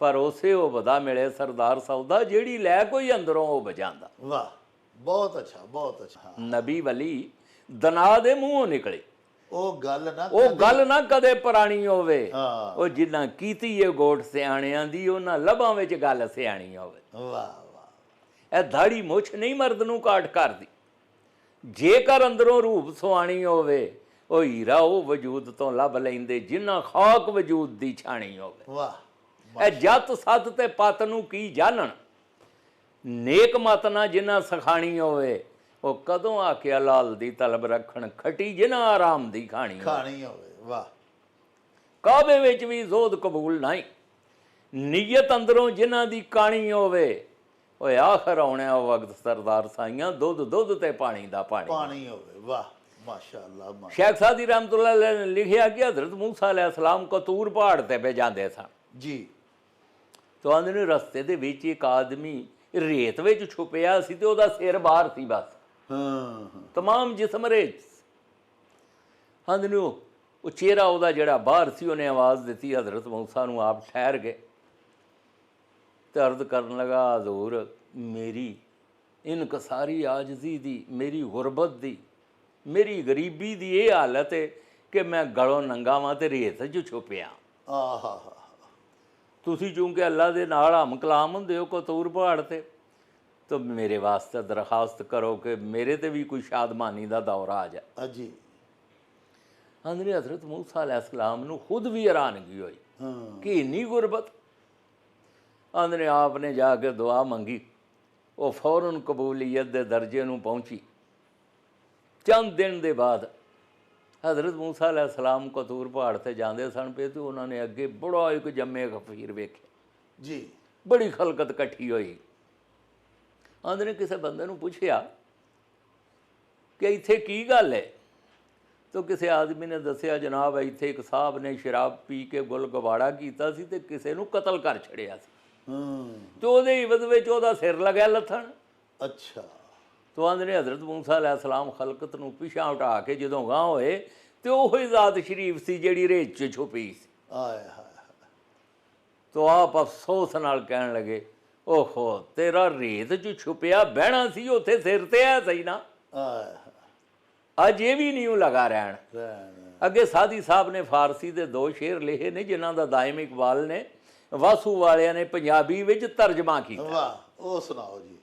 ਪਰ ਉਸੇ ਉਹ ਵਦਾ ਮਿਲੇ ਸਰਦਾਰ ਸੌਦਾ, ਜਿਹੜੀ ਲੈ ਕੋਈ ਅੰਦਰੋਂ ਉਹ ਬਜਾਂਦਾ। ਵਾਹ ਬਹੁਤ ਅੱਛਾ ਬਹੁਤ ਅੱਛਾ। ਨਬੀ ਵਲੀ ਦਨਾ ਦੇ ਮੂੰਹੋਂ ਨਿਕਲੇ, ਉਹ ਗੱਲ ਨਾ ਕਦੇ ਪੁਰਾਣੀ ਹੋਵੇ। ਉਹ ਜਿੱਦਾਂ ਕੀਤੀ ਏ ਗੋਟ ਸਿਆਣਿਆਂ ਦੀ, ਉਹਨਾਂ ਲਬਾਂ ਵਿੱਚ ਗੱਲ ਸਿਆਣੀ ਹੋਵੇ। ਵਾਹ ਵਾਹ। ਇਹ ਦਾੜੀ ਮੁੱਛ ਨਹੀਂ ਮਰਦ ਨੂੰ ਕਾਟ ਕਰਦੀ, ਜੇਕਰ ਅੰਦਰੋਂ ਰੂਪ ਸੁਆਣੀ ਹੋਵੇ। ਉਹ ਹੀਰਾ ਉਹ ਵਜੂਦ ਤੋਂ ਲੱਭ ਲੈਂਦੇ, ਜਿੰਨਾ ਖਾਕ ਵਜੂਦ ਦੀ ਛਾਣੀ ਹੋਵੇ। ਵਾਹ। ਇਹ ਜੱਤ ਸੱਤ ਤੇ ਪਤ ਨੂੰ ਕੀ ਜਾਣਨ, ਨੇਕ ਮਤ ਨਾ ਜਿੰਨਾ ਸਖਾਣੀ ਹੋਵੇ। ਉਹ ਕਦੋਂ ਆ ਕੇ ਲਾਲ ਦੀ ਤਲਬ ਰੱਖਣ, ਖਟੀ ਜਿਨਾ ਆਰਾਮ ਦੀ ਖਾਣੀ ਹੋਵੇ। ਵਾਹ। ਕਾਬੇ ਵਿੱਚ ਵੀ ਜ਼ੋਦ ਕਬੂਲ ਨਹੀਂ, ਨੀਅਤ ਅੰਦਰੋਂ ਜਿਨ੍ਹਾਂ ਦੀ ਕਾਣੀ ਹੋਵੇ। ਓਏ ਆਖਰ ਆਉਣਾ ਉਹ ਵਕਤ ਸਰਦਾਰ ਸਾਈਆਂ, ਦੁੱਧ ਤੇ ਪਾਣੀ ਦਾ ਪਾਣੀ ਹੋਵੇ। ਵਾਹ ਮਾਸ਼ਾਅੱਲਾ। ਸ਼ੇਖ ਸਾਦੀ ਰਹਿਮਤੁल्लाह अलैह ने लिखिया कि हजरत मूसा अलैहिस्सलाम कतूर पहाड़ ते पे जाते सन जी। तो आंदे ने रस्ते दे विच एक आदमी रेत विच छुपिया सी ते ओदा सिर बाहर सी, बस तमाम जिस्म रेत। आंदे ने ਉਹ ਚਿਹਰਾ ਉਹਦਾ ਜਿਹੜਾ ਬਾਹਰ ਸੀ, ਉਹਨੇ ਆਵਾਜ਼ ਦਿੱਤੀ ਹਜ਼ਰਤ ਮੂਸਾ ਨੂੰ। ਆਪ ਠਹਿਰ ਗਏ ਤੇ ਅਰਜ਼ ਕਰਨ ਲਗਾ, ਹਜ਼ੂਰ ਮੇਰੀ ਇਨਕਸਾਰੀ ਆਜਜ਼ੀ ਦੀ, ਮੇਰੀ ਗੁਰਬਤ ਦੀ, ਮੇਰੀ ਗਰੀਬੀ ਦੀ ਇਹ ਹਾਲਤ ਹੈ ਕਿ ਮੈਂ ਗਲੋਂ ਨੰਗਾ ਵਾਂ ਤੇ ਰੇਤ 'ਚ ਛੁਪਿਆ। ਤੁਸੀਂ ਚੂੰਕਿ ਅੱਲਾ ਦੇ ਨਾਲ ਹਮ ਕਲਾਮ ਹੁੰਦੇ ਹੋ ਕਤੂਰ ਪਹਾੜ ਤੇ, ਤਾਂ ਮੇਰੇ ਵਾਸਤੇ ਦਰਖਾਸਤ ਕਰੋ ਕਿ ਮੇਰੇ ਤੇ ਵੀ ਕੋਈ ਸ਼ਾਦਮਾਨੀ ਦਾ ਦੌਰ ਆ ਜਾਏ। ਜੀ। ਆਂਦੇ ਹਜ਼ਰਤ ਮੂਸਾ अलैहिस्सलाम ਨੂੰ ਖੁਦ ਵੀ ਹੈਰਾਨਗੀ ਹੋਈ ਕਿ ਇੰਨੀ ਗੁਰਬਤ। ਆਂਦੇ ਨੇ ਆਪ ਨੇ ਜਾ ਕੇ ਦੁਆ ਮੰਗੀ, ਉਹ ਫੌਰਨ ਕਬੂਲੀਅਤ ਦੇ ਦਰਜੇ ਨੂੰ ਪਹੁੰਚੀ। ਚੰਦ ਦਿਨ ਦੇ ਬਾਅਦ ਹਜ਼ਰਤ ਮੂਸਾ अलैहिस्सलाम ਕਤੂਰ ਪਹਾੜ ਤੇ ਜਾਂਦੇ ਸਨ ਪਏ ਤੇ ਉਹਨਾਂ ਨੇ ਅੱਗੇ ਬੜਾ ਇੱਕ ਜੰਮੇ ਗਫੀਰ ਵੇਖਿਆ ਜੀ। ਬੜੀ ਖਲਕਤ ਇਕੱਠੀ ਹੋਈ। ਆਂਦੇ ਨੇ ਕਿਸੇ ਬੰਦੇ ਨੂੰ ਪੁੱਛਿਆ ਕਿ ਇੱਥੇ ਕੀ ਗੱਲ ਹੈ? तो किसी आदमी ने दसिया, जनाब इत्थे एक साहब ने शराब पी के गुल गवाड़ा किया सी ते किसी नूं कतल कर छड़िया सी ते ओहदे इवद विच ओहदा सिर लग्या लथण। अच्छा। तो आंदे ने हज़रत मूसा अलैहिस्सलाम खलकत नूं पिछां उठा के जदों गांह होए ते ओही ज़ात शरीफ सी जिहड़ी रेत 'च छुपी सी। तो आप अफसोस नाल कहण लगे, ओहो तेरा रेत 'ਚ छुपिया बहना सी, उत्थे सिर ते है सही ना। ਅੱਜ ਇਹ ਵੀ ਨਹੀਂ ਲਗਾ ਰਹਿਣ। ਅੱਗੇ ਸਾਦੀ ਸਾਹਿਬ ਨੇ ਫਾਰਸੀ ਦੇ 2 ਸ਼ੇਰ ਲਿਖੇ ਨੇ, ਜਿਨ੍ਹਾਂ ਦਾ ਦਾਇਮ ਇਕਬਾਲ ਨੇ ਵਾਸੂ ਵਾਲਿਆਂ ਨੇ ਪੰਜਾਬੀ ਵਿੱਚ ਤਰਜਮਾ ਕੀਤਾ। ਵਾਹ, ਉਹ ਸੁਣਾਓ ਜੀ।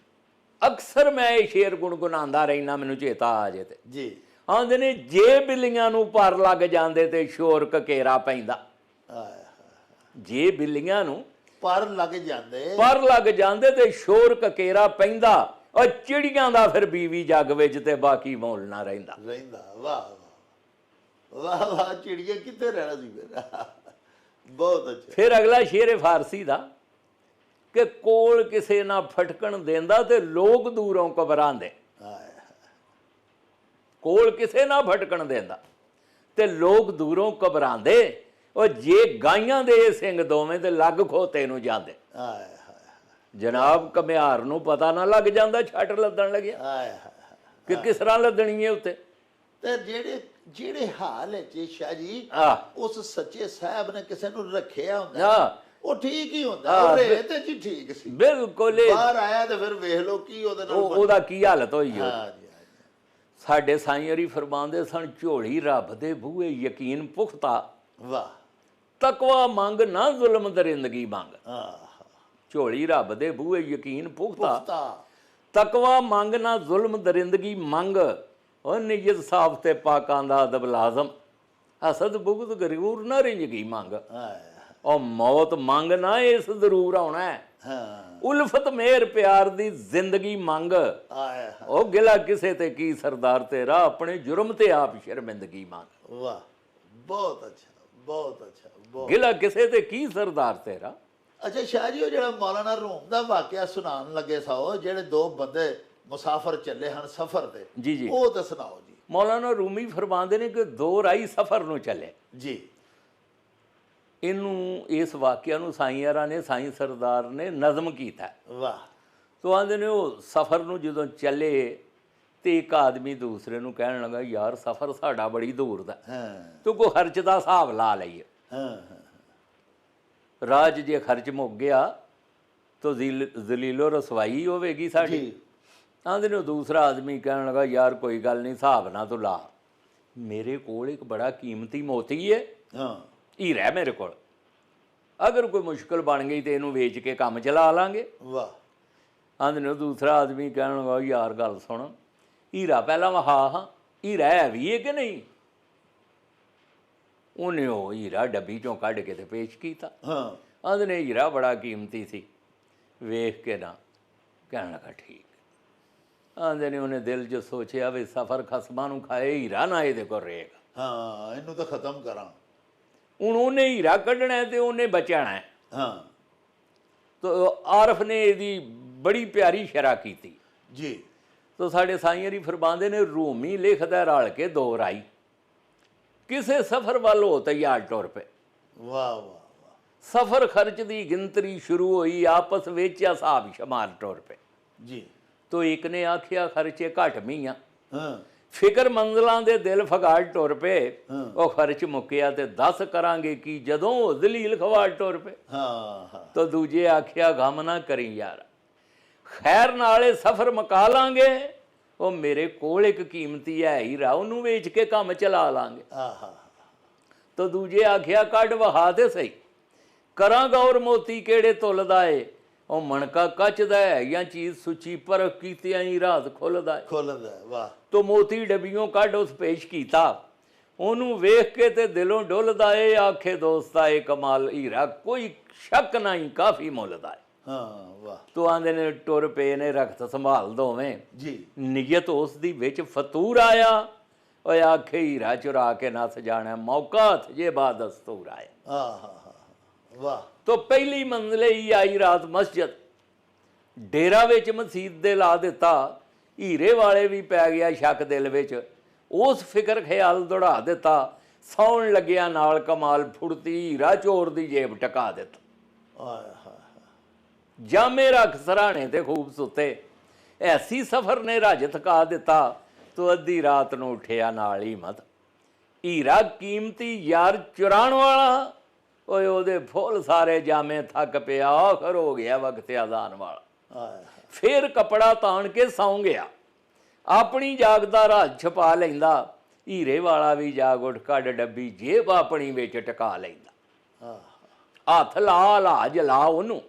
ਅਕਸਰ ਮੈਂ ਇਹ ਸ਼ੇਰ ਗੁਣਗੁਣਾਉਂਦਾ ਰਹਿਣਾ, ਮੈਨੂੰ ਚੇਤਾ ਆ ਜੇ ਤੇ ਜੀ। ਆਂਦੇ ਨੇ, ਜੇ ਬਿੱਲੀਆਂ ਨੂੰ ਪਰ ਲੱਗ ਜਾਂਦੇ ਤੇ ਸ਼ੋਰ ਕਕੇਰਾ ਪੈਂਦਾ। ਜੇ ਬਿੱਲੀਆਂ ਨੂੰ ਪਰ ਲੱਗ ਜਾਂਦੇ ਤੇ ਸ਼ੋਰ ਕਕੇਰਾ ਪੈਂਦਾ। ਉਹ ਚਿੜੀਆਂ ਦਾ ਫਿਰ ਬੀਵੀ ਜੱਗ ਵਿੱਚ ਤੇ ਬਾਕੀ ਮੋਲ ਨਾ ਰਹਿੰਦਾ। ਵਾਹ। ਵਾਹ ਵਾਹ, ਚਿੜੀਆਂ ਕਿੱਥੇ ਰਹਿਣਾ ਸੀ ਫਿਰ। ਬਹੁਤ ਅੱਛਾ। ਫਿਰ ਅਗਲਾ ਸ਼ੇਰ ਹੈ ਫਾਰਸੀ ਦਾ ਕਿ ਕੋਲ ਕਿਸੇ ਨਾ ਫਟਕਣ ਦਿੰਦਾ ਤੇ ਲੋਕ ਦੂਰੋਂ ਘਬਰਾਉਂਦੇ। ਕੋਲ ਕਿਸੇ ਨਾ ਫਟਕਣ ਦਿੰਦਾ ਤੇ ਲੋਕ ਦੂਰੋਂ ਘਬਰਾਉਂਦੇ। ਉਹ ਜੇ ਗਾਈਆਂ ਦੇ ਇਹ ਸਿੰਘ ਦੋਵੇਂ ਤੇ ਲੱਗ ਖੋਤੇ ਨੂੰ ਜਾਂਦੇ। ਜਨਾਬ ਘੁਮਿਆਰ ਨੂੰ ਪਤਾ ਨਾ ਲੱਗ ਜਾਂਦਾ ਛੱਟ ਲੱਦਣ ਲੱਗਿਆ ਕਿ ਕਿਸ ਤਰ੍ਹਾਂ ਲੱਦਣੀ ਹੈ ਉੱਤੇ। ਤੇ ਜਿਹੜੇ ਹਾਲ ਚ ਸ਼ਾਹ ਜੀ ਉਸ ਸੱਚੇ ਸਾਹਿਬ ਨੇ ਕਿਸੇ ਨੂੰ ਰੱਖਿਆ ਹੁੰਦਾ, ਉਹ ਠੀਕ ਹੀ ਹੁੰਦਾ। ਉਹ ਰੇਤ ਚ ਠੀਕ ਸੀ, ਬਿਲਕੁਲ। ਬਾਹਰ ਆਇਆ ਤੇ ਫਿਰ ਵੇਖ ਲਓ ਕੀ ਉਹਦੇ ਨਾਲ ਉਹਦਾ ਕੀ ਹਾਲਤ ਹੋਈ ਹੈ। ਸਾਡੇ ਸਾਈਂ ਹਰੀ ਫਰਮਾਉਂਦੇ ਸਨ, ਝੋਲੀ ਰੱਬ ਦੇ ਬੂਹੇ ਯਕੀਨ ਪੁਖਤਾ, ਵਾਹ, ਤਕਵਾ ਮੰਗ ਨਾ ਜ਼ੁਲਮ ਦਰਿੰਦਗੀ ਮੰਗ। ਝੋਲੀ ਰੱਬ ਦੇ ਬੂਹੇ ਯਕੀਨ ਪੁਖਤਾ, ਤਕਵਾ ਮੰਗ ਨਾ ਜ਼ੁਲਮ ਦਰਿੰਦਗੀ ਮੰਗ। ਉਹ ਨਿਯਤ ਸਾਫ ਤੇ ਪਾਕਾਂ ਦਾ ਅਦਬ ਲਾਜ਼ਮ, ਹਸਦ ਬੁਗਦ ਗਰੂਰ ਨਾ ਰਿੰਜਗੀ ਮੰਗ। ਉਹ ਮੌਤ ਮੰਗ ਨਾ ਇਸ ਜ਼ਰੂਰ ਆਉਣਾ ਹੈ, ਉਲਫਤ ਮੇਰ ਪਿਆਰ ਦੀ ਜ਼ਿੰਦਗੀ ਮੰਗ। ਉਹ ਗਿਲਾ ਕਿਸੇ ਤੇ ਕੀ ਸਰਦਾਰ ਤੇਰਾ, ਆਪਣੇ ਜੁਰਮ ਤੇ ਆਪ ਸ਼ਰਮਿੰਦਗੀ ਮੰਗ। ਵਾਹ, ਬਹੁਤ ਅੱਛਾ, ਬਹੁਤ ਅੱਛਾ। ਗਿਲਾ ਕਿਸੇ ਤੇ ਕੀ ਸਰਦਾਰ ਤੇਰਾ। ਅੱਛਾ ਸ਼ਾਹ ਜੀ, ਉਹ ਜਿਹੜਾ ਮੌਲਾਨਾ ਰੂਮ ਦਾ ਵਾਕਿਆ ਸੁਣਾਉਣ ਲੱਗੇ ਸਾਓ, ਜਿਹੜੇ ਦੋ ਬੰਦੇ ਮੁਸਾਫਰ ਚੱਲੇ ਹਨ ਸਫ਼ਰ ਤੇ, ਜੀ ਜੀ, ਉਹ ਤਾਂ ਸੁਣਾਓ ਜੀ। ਮੌਲਾਨਾ ਰੂਮੀ ਫਰਮਾਉਂਦੇ ਨੇ ਕਿ ਦੋ ਰਾਹੀ ਸਫ਼ਰ ਨੂੰ ਚੱਲੇ ਜੀ। ਇਹਨੂੰ ਇਸ ਵਾਕਿਆ ਨੂੰ ਸਾਈਂਆਰਾ ਨੇ, ਸਾਈਂ ਸਰਦਾਰ ਨੇ ਨਜ਼ਮ ਕੀਤਾ। ਵਾਹ। ਤੋ ਆਂਦੇ ਨੇ ਉਹ ਸਫ਼ਰ ਨੂੰ ਜਦੋਂ ਚੱਲੇ ਤੇ ਇੱਕ ਆਦਮੀ ਦੂਸਰੇ ਨੂੰ ਕਹਿਣ ਲੱਗਾ, ਯਾਰ ਸਫ਼ਰ ਸਾਡਾ ਬੜੀ ਦੂਰ ਦਾ, ਤੂੰ ਕੋਈ ਖਰਚ ਦਾ ਹਿਸਾਬ ਲਾ ਲਈਏ। ਰਾਜ ਜੇ ਖਰਚ ਮੁੱਕ ਗਿਆ ਤਾਂ ਜ਼ਲੀਲੋ ਰਸਵਾਈ ਹੋਵੇਗੀ ਸਾਡੀ। ਆਂਦੇ ਨੇ ਦੂਸਰਾ ਆਦਮੀ ਕਹਿਣ ਲੱਗਾ, ਯਾਰ ਕੋਈ ਗੱਲ ਨਹੀਂ, ਹਿਸਾਬ ਨਾ ਤੂੰ ਲਾ, ਮੇਰੇ ਕੋਲ ਇੱਕ ਬੜਾ ਕੀਮਤੀ ਮੋਤੀ ਹੈ, ਹੀਰਾ ਹੈ ਮੇਰੇ ਕੋਲ, ਅਗਰ ਕੋਈ ਮੁਸ਼ਕਿਲ ਬਣ ਗਈ ਤੇ ਇਹਨੂੰ ਵੇਚ ਕੇ ਕੰਮ ਚਲਾ ਲਾਂਗੇ। ਵਾਹ। ਆਂਦੇ ਨੇ ਦੂਸਰਾ ਆਦਮੀ ਕਹਿਣ ਲੱਗਾ, ਯਾਰ ਗੱਲ ਸੁਣ, ਹੀਰਾ ਪਹਿਲਾਂ ਹਾਂ ਹੀਰਾ ਹੈ ਵੀ ਹੈ ਕਿ ਨਹੀਂ। ਉਹਨੇ ਉਹ ਹੀਰਾ ਡੱਬੀ ਚੋਂ ਕੱਢ ਕੇ ਤੇ ਪੇਸ਼ ਕੀਤਾ। ਆਂਦੇ ਨੇ ਹੀਰਾ ਬੜਾ ਕੀਮਤੀ ਸੀ, ਵੇਖ ਕੇ ਨਾ ਕਹਿਣ ਲੱਗਾ ਠੀਕ। ਆਂਦੇ ਨੇ ਉਹਨੇ ਦਿਲ 'ਚ ਸੋਚਿਆ ਵੀ ਸਫ਼ਰ ਖਸਮਾਂ ਨੂੰ ਖਾਏ, ਹੀਰਾ ਨਾ ਇਹਦੇ ਕੋਲ ਰਹੇਗਾ, ਇਹਨੂੰ ਤਾਂ ਖਤਮ ਕਰਾਂ। ਹੁਣ ਉਹਨੇ ਹੀਰਾ ਕੱਢਣਾ ਤੇ ਉਹਨੇ ਬਚਾਣਾ। ਤਾਂ ਆਰਫ ਨੇ ਇਹਦੀ ਬੜੀ ਪਿਆਰੀ ਸ਼ਰ੍ਹਾ ਕੀਤੀ ਜੀ। ਤਾਂ ਸਾਡੇ ਸਾਈਂ ਹਰੀ ਫਰਮਾਉਂਦੇ ਨੇ, ਰੂਮੀ ਲਿਖਦਾ ਰਲ ਕੇ ਦੋ ਰਾਈ, ਕਿਸੇ ਸਫ਼ਰ ਵੱਲ ਹੋ ਤਿਆਰ ਟੁਰ ਪਏ। ਵਾਹ ਵਾਹ। ਸਫ਼ਰ ਖਰਚ ਦੀ ਗਿਣਤਰੀ ਸ਼ੁਰੂ ਹੋਈ, ਆਪਸ ਵਿੱਚ ਹਿਸਾਬ ਸ਼ਮਾਰ ਟੁਰ ਪਏ ਜੀ। ਤੋ ਇੱਕ ਨੇ ਆਖਿਆ ਖਰਚੇ ਘੱਟ ਮੀਆਂ, ਫਿਕਰ ਮੰਜ਼ਲਾਂ ਦੇ ਦਿਲ ਫਗਾੜ ਟੁਰ ਪਏ। ਉਹ ਖਰਚ ਮੁੱਕਿਆ ਤੇ ਦੱਸ ਕਰਾਂਗੇ ਕੀ, ਜਦੋਂ ਉਹ ਦਲੀਲ ਖਵਾੜ ਟੁਰ ਪਏ। ਤੋ ਦੂਜੇ ਆਖਿਆ ਗਮ ਨਾ ਕਰੀ ਯਾਰ, ਖੈਰ ਨਾਲੇ ਸਫ਼ਰ ਮੁਕਾ ਲਾਂਗੇ, ਉਹ ਮੇਰੇ ਕੋਲ ਇੱਕ ਕੀਮਤੀ ਹੈ ਹੀਰਾ, ਉਹਨੂੰ ਵੇਚ ਕੇ ਕੰਮ ਚਲਾ ਲਾਂਗੇ। ਤੋ ਦੂਜੇ ਆਖਿਆ ਕੱਢ ਵਹਾ ਤੇ ਸਹੀ, ਕਰਾਂ ਗੌਰ ਮੋਤੀ ਕਿਹੜੇ ਤੁੱਲਦਾ ਏ, ਉਹ ਮਣਕਾ ਕੱਚ ਦਾ ਹੈ ਜਾਂ ਚੀਜ਼ ਸੁੱਚੀ ਪਰਖ ਕੀਤਿਆਂ ਹੀ ਰਾਤ ਖੁੱਲਦਾ। ਵਾਹ। ਤੋ ਮੋਤੀ ਡੱਬੀਓਂ ਕੱਢ ਉਸ ਪੇਸ਼ ਕੀਤਾ, ਉਹਨੂੰ ਵੇਖ ਕੇ ਤੇ ਦਿਲੋਂ ਡੁੱਲਦਾ ਏ, ਆਖੇ ਦੋਸਤਾ ਏ ਕਮਾਲ ਹੀਰਾ, ਕੋਈ ਸ਼ੱਕ ਨਹੀਂ ਕਾਫੀ ਮੁੱਲਦਾ ਏ। ਵਾਹ। ਤੋ ਆਂਦੇ ਨੇ ਟੁਰ ਪਏ ਨੇ ਰਖਤ ਸੰਭਾਲ ਦੋਵੇਂ ਜੀ। ਨਿਯਤ ਉਸ ਦੀ ਵਿੱਚ ਫਤੂਰ ਆਇਆ, ਓਏ ਆਖੇ ਹੀਰਾ ਚੁਰਾ ਕੇ ਨੱਸ ਜਾਣਾ, ਮੌਕਾ ਹੱਥ ਜੇ ਬਾਦ ਦਸਤੂਰ ਆਇਆ। ਵਾਹ। ਤੋ ਪਹਿਲੀ ਮੰਜ਼ਲੇ ਹੀ ਆਈ ਰਾਤ ਮਸਜਿਦ, ਡੇਰਾ ਵਿੱਚ ਮਸੀਤ ਦੇ ਲਾ ਦਿੱਤਾ। ਹੀਰੇ ਵਾਲੇ ਵੀ ਪੈ ਗਿਆ ਸ਼ੱਕ ਦਿਲ ਵਿੱਚ, ਉਸ ਫਿਕਰ ਖਿਆਲ ਦੌੜਾ ਦਿੱਤਾ। ਸੌਣ ਲੱਗਿਆ ਨਾਲ ਕਮਾਲ ਫੁਰਤੀ, ਹੀਰਾ ਚੋਰ ਦੀ ਜੇਬ ਟਕਾ ਦਿੱਤਾ। ਜਾਮੇ ਰੱਖ ਸਰਾਣੇ ਤੇ ਖੂਬ ਸੁੱਤੇ, ਐਸੀ ਸਫ਼ਰ ਨੇ ਰੱਜ ਥਕਾ ਦਿੱਤਾ। ਤੋ ਅੱਧੀ ਰਾਤ ਨੂੰ ਉੱਠਿਆ ਨਾਲ ਹੀ ਮਤ, ਹੀਰਾ ਕੀਮਤੀ ਯਾਰ ਚੁਰਾਣ ਵਾਲਾ, ਓਏ ਉਹਦੇ ਫੁੱਲ ਸਾਰੇ ਜਾਮੇ ਥੱਕ ਪਿਆ, ਆਖਰ ਹੋ ਗਿਆ ਵਕਤ ਅਜ਼ਾਨ ਵਾਲਾ। ਫੇਰ ਕੱਪੜਾ ਤਾਣ ਕੇ ਸੌਂ ਗਿਆ, ਆਪਣੀ ਜਾਗ ਦਾ ਰਾਜ ਛਪਾ ਲੈਂਦਾ। ਹੀਰੇ ਵਾਲਾ ਵੀ ਜਾਗ ਉੱਠ ਕੱਢ ਡੱਬੀ ਜੇਬ ਆਪਣੀ ਵਿੱਚ ਟਕਾ ਲੈਂਦਾ। ਹੱਥ ਲਾ ਲਾ ਜਲਾ ਉਹਨੂੰ,